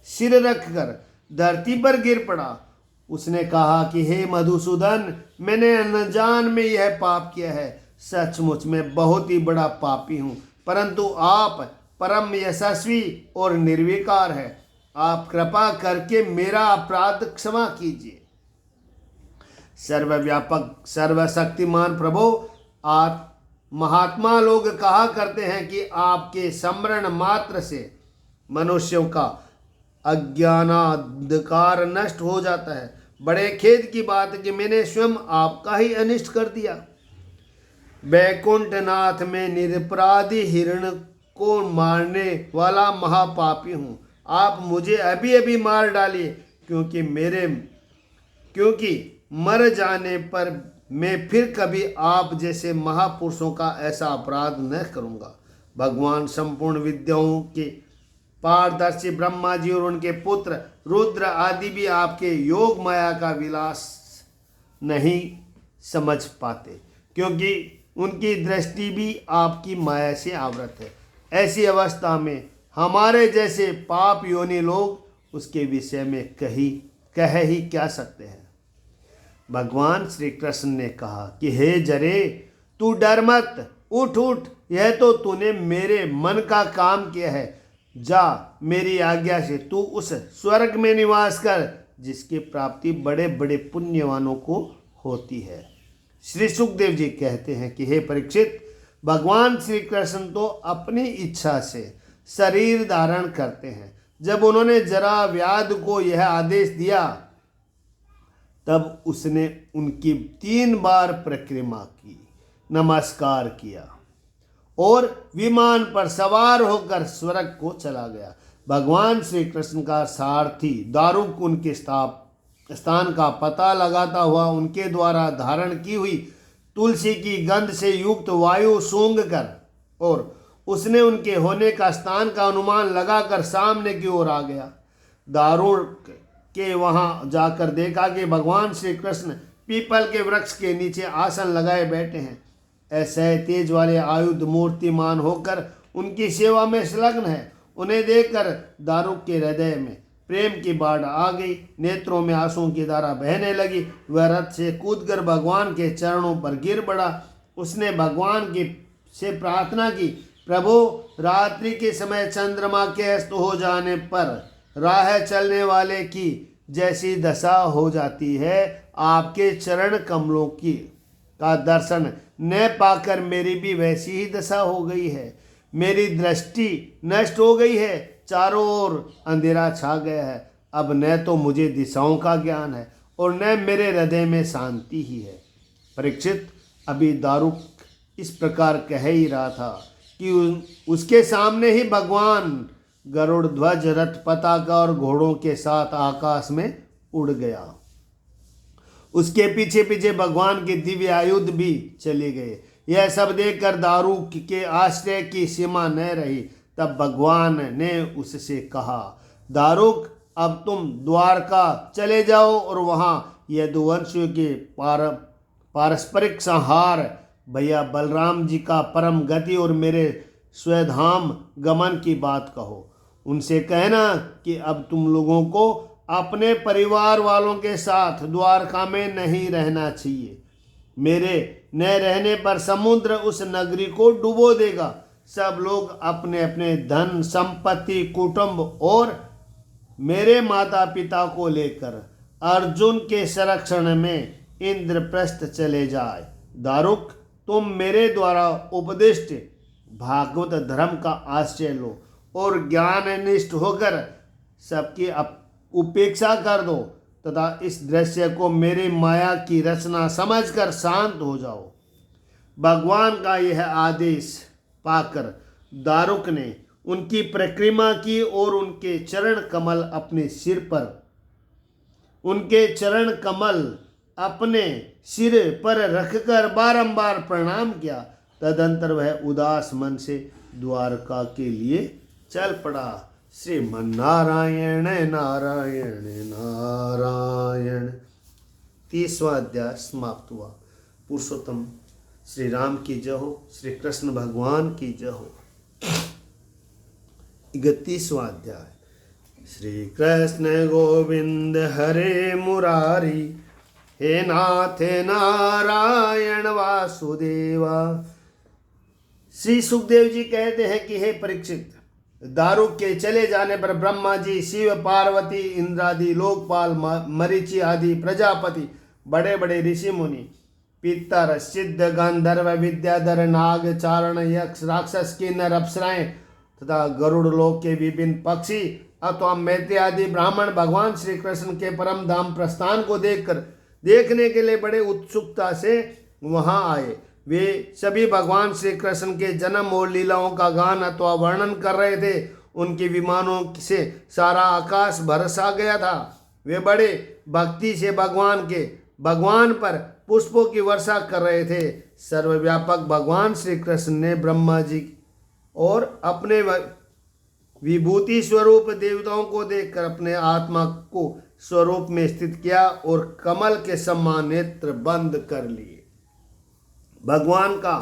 सिर रखकर धरती पर गिर पड़ा। उसने कहा कि हे मधुसूदन, मैंने अनजान में यह पाप किया है। सचमुच मैं बहुत ही बड़ा पापी हूँ, परंतु आप परम यशस्वी और निर्विकार है। आप कृपा करके मेरा अपराध क्षमा कीजिए। सर्वव्यापक सर्वशक्तिमान प्रभु, आप महात्मा लोग कहा करते हैं कि आपके स्मरण मात्र से मनुष्यों का अज्ञानांधकार नष्ट हो जाता है। बड़े खेद की बात है कि मैंने स्वयं आपका ही अनिष्ट कर दिया। बैकुंठनाथ में निरपराधी हिरण को मारने वाला महापापी हूँ। आप मुझे अभी अभी मार डालिए, क्योंकि मर जाने पर मैं फिर कभी आप जैसे महापुरुषों का ऐसा अपराध न करूँगा। भगवान संपूर्ण विद्याओं के पारदर्शी ब्रह्मा जी और उनके पुत्र रुद्र आदि भी आपके योग माया का विलास नहीं समझ पाते, क्योंकि उनकी दृष्टि भी आपकी माया से आवृत है। ऐसी अवस्था में हमारे जैसे पाप योनि लोग उसके विषय में कह ही क्या सकते हैं। भगवान श्री कृष्ण ने कहा कि हे जरे, तू डर मत, उठ उठ, यह तो तूने मेरे मन का काम किया है। जा, मेरी आज्ञा से तू उस स्वर्ग में निवास कर जिसकी प्राप्ति बड़े बड़े पुण्यवानों को होती है। श्री सुखदेव जी कहते हैं कि हे परीक्षित, भगवान श्री कृष्ण तो अपनी इच्छा से शरीर धारण करते हैं। जब उन्होंने जरा व्याध को यह आदेश दिया तब उसने उनकी 3 बार परिक्रमा की, नमस्कार किया और विमान पर सवार होकर स्वर्ग को चला गया। भगवान श्री कृष्ण का सारथी दारुक उनके स्थान का पता लगाता हुआ उनके द्वारा धारण की हुई तुलसी की गंध से युक्त वायु सूंघ कर और उसने उनके होने का स्थान का अनुमान लगाकर सामने की ओर आ गया। दारुण के वहां जाकर देखा कि भगवान श्री कृष्ण पीपल के वृक्ष के नीचे आसन लगाए बैठे हैं। ऐसे तेज वाले आयुध मूर्तिमान होकर उनकी सेवा में संलग्न है। उन्हें देखकर दारुक के हृदय में प्रेम की बाढ़ आ गई, नेत्रों में आंसुओं की धारा बहने लगी। वह रथ से कूदकर भगवान के चरणों पर गिर पड़ा। उसने भगवान की से प्रार्थना की, प्रभु, रात्रि के समय चंद्रमा के अस्त हो जाने पर राह चलने वाले की जैसी दशा हो जाती है, आपके चरण कमलों की का दर्शन न पाकर मेरी भी वैसी ही दशा हो गई है। मेरी दृष्टि नष्ट हो गई है, चारों ओर अंधेरा छा गया है। अब न तो मुझे दिशाओं का ज्ञान है और न मेरे हृदय में शांति ही है। परीक्षित, अभी दारुक इस प्रकार कह ही रहा था कि उसके सामने ही भगवान गरुड़ ध्वज रथ पताका और घोड़ों के साथ आकाश में उड़ गया। उसके पीछे पीछे भगवान के दिव्य आयुध भी चले गए। यह सब देखकर दारुक के आश्चर्य की सीमा न रही। तब भगवान ने उससे कहा, दारुक, अब तुम द्वारका चले जाओ और वहाँ यदुवंशियों के पारस्परिक संहार, भैया बलराम जी का परम गति और मेरे स्वधाम गमन की बात कहो। उनसे कहना कि अब तुम लोगों को अपने परिवार वालों के साथ द्वारका में नहीं रहना चाहिए। मेरे न रहने पर समुद्र उस नगरी को डुबो देगा। सब लोग अपने अपने धन संपत्ति, कुटुंब और मेरे माता पिता को लेकर अर्जुन के संरक्षण में इंद्रप्रस्थ चले जाए। दारुक, तुम मेरे द्वारा उपदिष्ट भागवत धर्म का आश्रय लो और ज्ञाननिष्ठ होकर सबकी उपेक्षा कर दो तथा इस दृश्य को मेरी माया की रचना समझकर शांत हो जाओ। भगवान का यह आदेश पाकर दारुक ने उनकी परिक्रमा की और उनके चरण कमल अपने सिर पर रखकर बारंबार प्रणाम किया। तदंतर वह उदास मन से द्वारका के लिए चल पड़ा। श्रीमन्नारायण नारायण नारायण। 30वां अध्याय समाप्त हुआ। पुरुषोत्तम श्री राम की जय हो, श्री कृष्ण भगवान की जय हो। 31वां अध्याय। श्री कृष्ण गोविंद हरे मुरारी, हे नाथ नारायण वासुदेवा। श्री सुखदेव जी कहते हैं कि हे परीक्षित, दारुक के चले जाने पर ब्रह्मा जी, शिव, पार्वती, इंद्रादि, लोकपाल, मरीचि आदि प्रजापति, बड़े बड़े ऋषि मुनि, पितर, सिद्ध, गंधर्व, विद्याधर, नाग, चारण, यक्ष, राक्षस, किन्नर, अप्सराएं तथा गरुड़ लोक के विभिन्न पक्षी अथवा मैत्री आदि ब्राह्मण भगवान श्री कृष्ण के परम धाम प्रस्थान को देखने के लिए बड़े उत्सुकता से वहां आए। वे सभी भगवान श्री कृष्ण के जन्म और लीलाओं का गान अथवा वर्णन कर रहे थे। उनके विमानों से सारा आकाश बरसा गया था। वे बड़े भक्ति से भगवान पर पुष्पों की वर्षा कर रहे थे। सर्वव्यापक भगवान श्री कृष्ण ने ब्रह्मा जी और अपने विभूति स्वरूप देवताओं को देखकर अपने आत्मा को स्वरूप में स्थित किया और कमल के समान नेत्र बंद कर लिए। भगवान का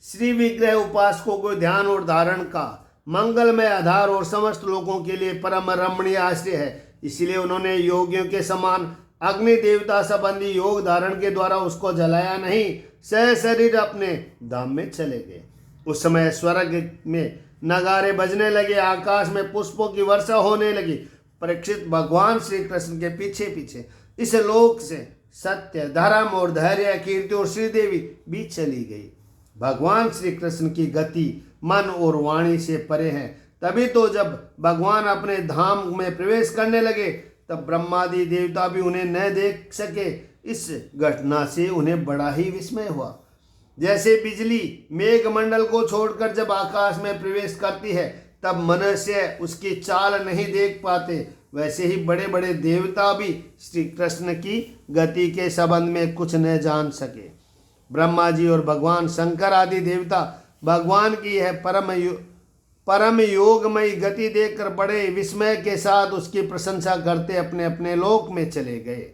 श्री विग्रह उपासकों को ध्यान और धारण का मंगलमय आधार और समस्त लोगों के लिए परम रमणीय आश्रय है। इसलिए उन्होंने योगियों के समान अग्नि देवता संबंधी योग धारण के द्वारा उसको जलाया नहीं, सह शरीर अपने धाम में चले गए। उस समय स्वर्ग में नगारे बजने लगे, आकाश में पुष्पों की वर्षा होने लगी। परीक्षित, भगवान श्री कृष्ण के पीछे पीछे इस लोक से सत्य, धर्म और धैर्य, कीर्ति और श्रीदेवी भी चली गई। भगवान श्री कृष्ण की गति मन और वाणी से परे है। तभी तो जब भगवान अपने धाम में प्रवेश करने लगे तब ब्रह्मादि देवता भी उन्हें न देख सके। इस घटना से उन्हें बड़ा ही विस्मय हुआ। जैसे बिजली मेघमंडल को छोड़कर जब आकाश में प्रवेश करती है तब मनुष्य उसकी चाल नहीं देख पाते, वैसे ही बड़े बड़े देवता भी श्री कृष्ण की गति के संबंध में कुछ न जान सके। ब्रह्मा जी और भगवान शंकर आदि देवता भगवान की यह परम योगमयी गति देखकर बड़े विस्मय के साथ उसकी प्रशंसा करते अपने अपने लोक में चले गए।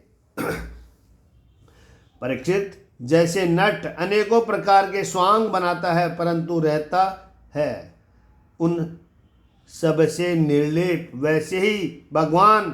परीक्षित, जैसे नट अनेकों प्रकार के स्वांग बनाता है परंतु रहता है उन सबसे निर्लेप, वैसे ही भगवान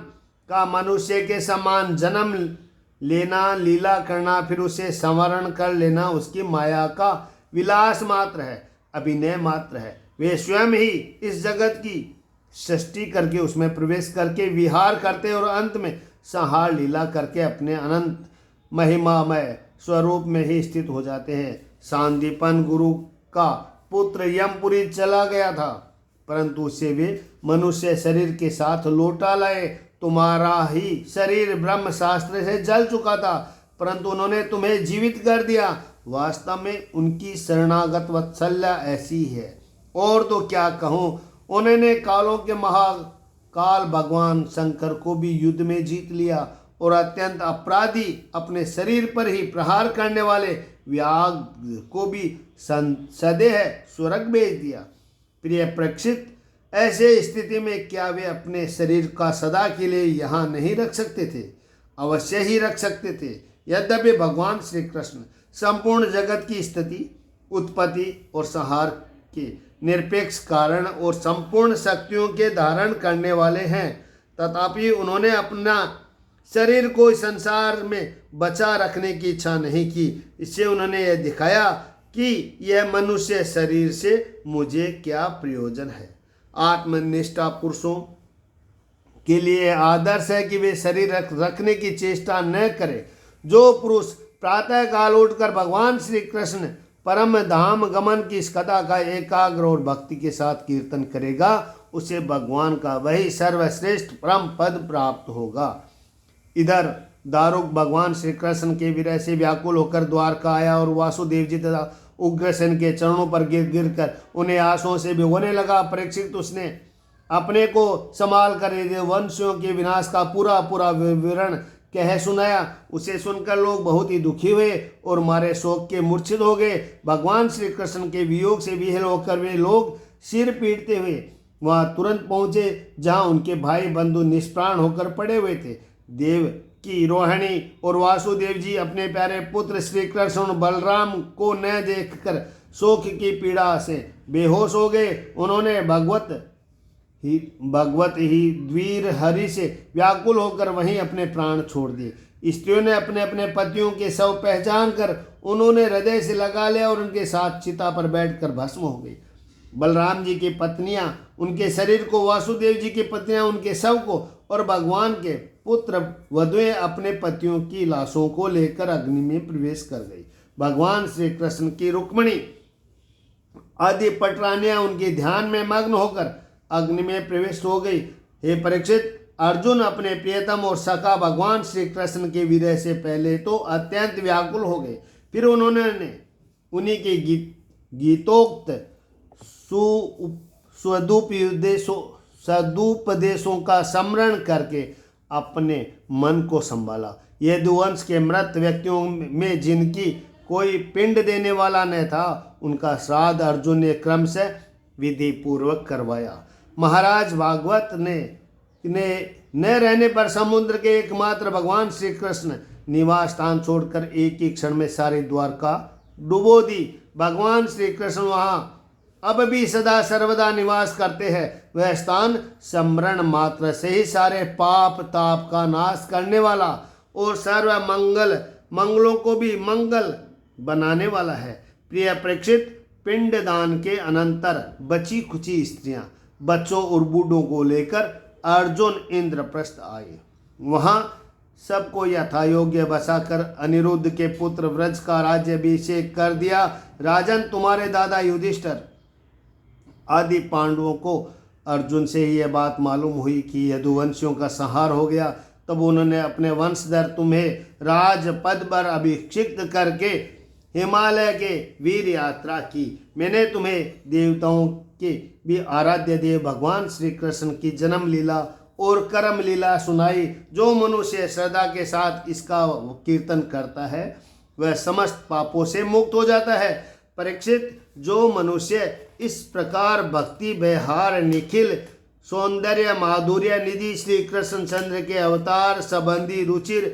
का मनुष्य के समान जन्म लेना, लीला करना, फिर उसे संवरण कर लेना उसकी माया का विलास मात्र है, अभिनय मात्र है। वे स्वयं ही इस जगत की सृष्टि करके उसमें प्रवेश करके विहार करते और अंत में संहार लीला करके अपने अनंत महिमामय स्वरूप में ही स्थित हो जाते हैं। सांदीपन गुरु का पुत्र यमपुरी चला गया था परंतु उसे वे मनुष्य शरीर के साथ लौटा लाए। तुम्हारा ही शरीर ब्रह्म शास्त्र से जल चुका था परंतु उन्होंने तुम्हें जीवित कर दिया। वास्तव में उनकी शरणागत वत्सल्य ऐसी है। और तो क्या कहूँ, उन्होंने कालों के महाकाल भगवान शंकर को भी युद्ध में जीत लिया और अत्यंत अपराधी अपने शरीर पर ही प्रहार करने वाले व्याघ्र को भी सदेह स्वर्ग भेज दिया। प्रिय परीक्षित, ऐसे स्थिति में क्या वे अपने शरीर का सदा के लिए यहाँ नहीं रख सकते थे? अवश्य ही रख सकते थे। यद्यपि भगवान श्री कृष्ण संपूर्ण जगत की स्थिति, उत्पत्ति और संहार के निरपेक्ष कारण और संपूर्ण शक्तियों के धारण करने वाले हैं, तथापि उन्होंने अपना शरीर को इस संसार में बचा रखने की इच्छा नहीं की। इससे उन्होंने यह दिखाया कि यह मनुष्य शरीर से मुझे क्या प्रयोजन है। आत्मनिष्ठा पुरुषों के लिए आदर्श है कि वे शरीर रखने की चेष्टा न करें। जो पुरुष प्रातः काल उठकर भगवान श्री कृष्ण परम धाम गमन की इस कथा का एकाग्र और भक्ति के साथ कीर्तन करेगा, उसे भगवान का वही सर्वश्रेष्ठ परम पद प्राप्त होगा। इधर दारुक भगवान श्री कृष्ण के विरह से व्याकुल होकर द्वारका आया और वासुदेव जी तथा उग्रसेन के चरणों पर गिर गिर कर उन्हें आंसुओं से भिगोने लगा। परीक्षित, उसने अपने को संभाल कर वंशियों के विनाश का पूरा विवरण कह सुनाया। उसे सुनकर लोग बहुत ही दुखी हुए और मारे शोक के मूर्छित हो गए। भगवान श्री कृष्ण के वियोग से विहल होकर वे लोग सिर पीटते हुए वहां तुरंत पहुंचे जहां उनके भाई बंधु निष्प्राण होकर पड़े हुए थे। देव की रोहिणी और वासुदेव जी अपने प्यारे पुत्र श्री कृष्ण और बलराम को न देखकर शोक की पीड़ा से बेहोश हो गए। उन्होंने भगवत ही द्वीर हरि से व्याकुल होकर वहीं अपने प्राण छोड़ दिए। स्त्रियों ने अपने अपने पतियों के शव पहचान कर उन्होंने हृदय से लगा लिया और उनके साथ चिता पर बैठकर भस्म हो गई। बलराम जी की पत्नियां उनके शरीर को, वासुदेव जी की पत्नियां उनके शव को और भगवान के पुत्र वधुएं अपने पतियों की लाशों को लेकर अग्नि में प्रवेश कर गई। भगवान श्री कृष्ण की रुक्मिणी आदि पटरानियां उनके ध्यान में मग्न होकर अग्नि में प्रवेश हो गई। हे परीक्षित, अर्जुन अपने प्रियतम और सखा भगवान श्री कृष्ण के विरह से पहले तो अत्यंत व्याकुल हो गए, फिर उन्होंने उन्हीं के गीतोक्त सदुपदेशों का स्मरण करके अपने मन को संभाला। यदुवंश के मृत व्यक्तियों में जिनकी कोई पिंड देने वाला न था, उनका श्राद्ध अर्जुन ने क्रमशः विधि पूर्वक करवाया। महाराज भागवत ने न रहने पर समुद्र के एकमात्र भगवान श्री कृष्ण निवास स्थान छोड़कर एक ही क्षण में सारी द्वारका डुबो दी। भगवान श्री कृष्ण वहाँ अब भी सदा सर्वदा निवास करते हैं। वह स्थान स्मरण मात्र से ही सारे पाप ताप का नाश करने वाला और सर्व मंगलों को भी मंगल बनाने वाला है। प्रिय परीक्षित, पिंडदान के अनंतर बची खुची स्त्रियां, बच्चों और बूढ़ों को लेकर अर्जुन इंद्रप्रस्थ आए। वहां सबको यथायोग्य बसाकर अनिरुद्ध के पुत्र व्रज का राज्याभिषेक कर दिया। राजन, तुम्हारे दादा युधिष्ठिर आदि पांडवों को अर्जुन से ही यह बात मालूम हुई कि यदुवंशियों का संहार हो गया। तब उन्होंने अपने वंशधर तुम्हें राजपद पर अभिषिक्त करके हिमालय के वीर यात्रा की। मैंने तुम्हें देवताओं के भी आराध्य देव भगवान श्री कृष्ण की जन्म लीला और कर्म लीला सुनाई। जो मनुष्य श्रद्धा के साथ इसका कीर्तन करता है वह समस्त पापों से मुक्त हो जाता है। परीक्षित, जो मनुष्य इस प्रकार भक्ति व्यवहार निखिल सौंदर्य माधुर्य निधि श्री कृष्ण चंद्र के अवतार संबंधी रुचिर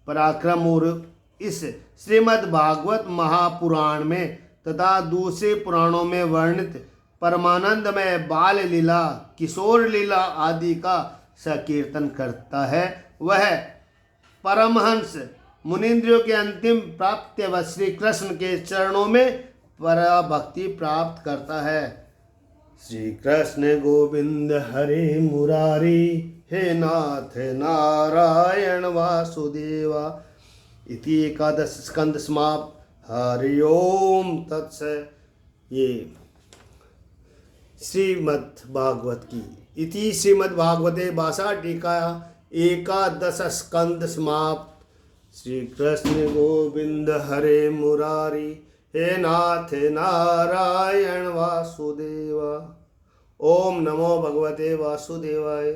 पराक्रम और इस श्रीमद् भागवत महापुराण में तथा दूसरे पुराणों में वर्णित परमानंद में बाल लीला किशोर लीला आदि का संकीर्तन करता है, वह परमहंस मुनिंद्रियों के अंतिम प्राप्ति व श्री कृष्ण के चरणों में पराभक्ति प्राप्त करता है। श्री कृष्ण गोविंद हरे मुरारी, हे नाथ नारायण वासुदेवा। इति एकादश स्कंद समाप्त। हरि ओम तत्सत्। ये श्रीमद् भागवत की इति श्रीमद् भागवते भाषा टीका एकादश स्कंद समाप्त। श्री कृष्ण गोविंद हरे मुरारी, हे नाथ नारायण वासुदेवा। ओम नमो भगवते वासुदेवाय।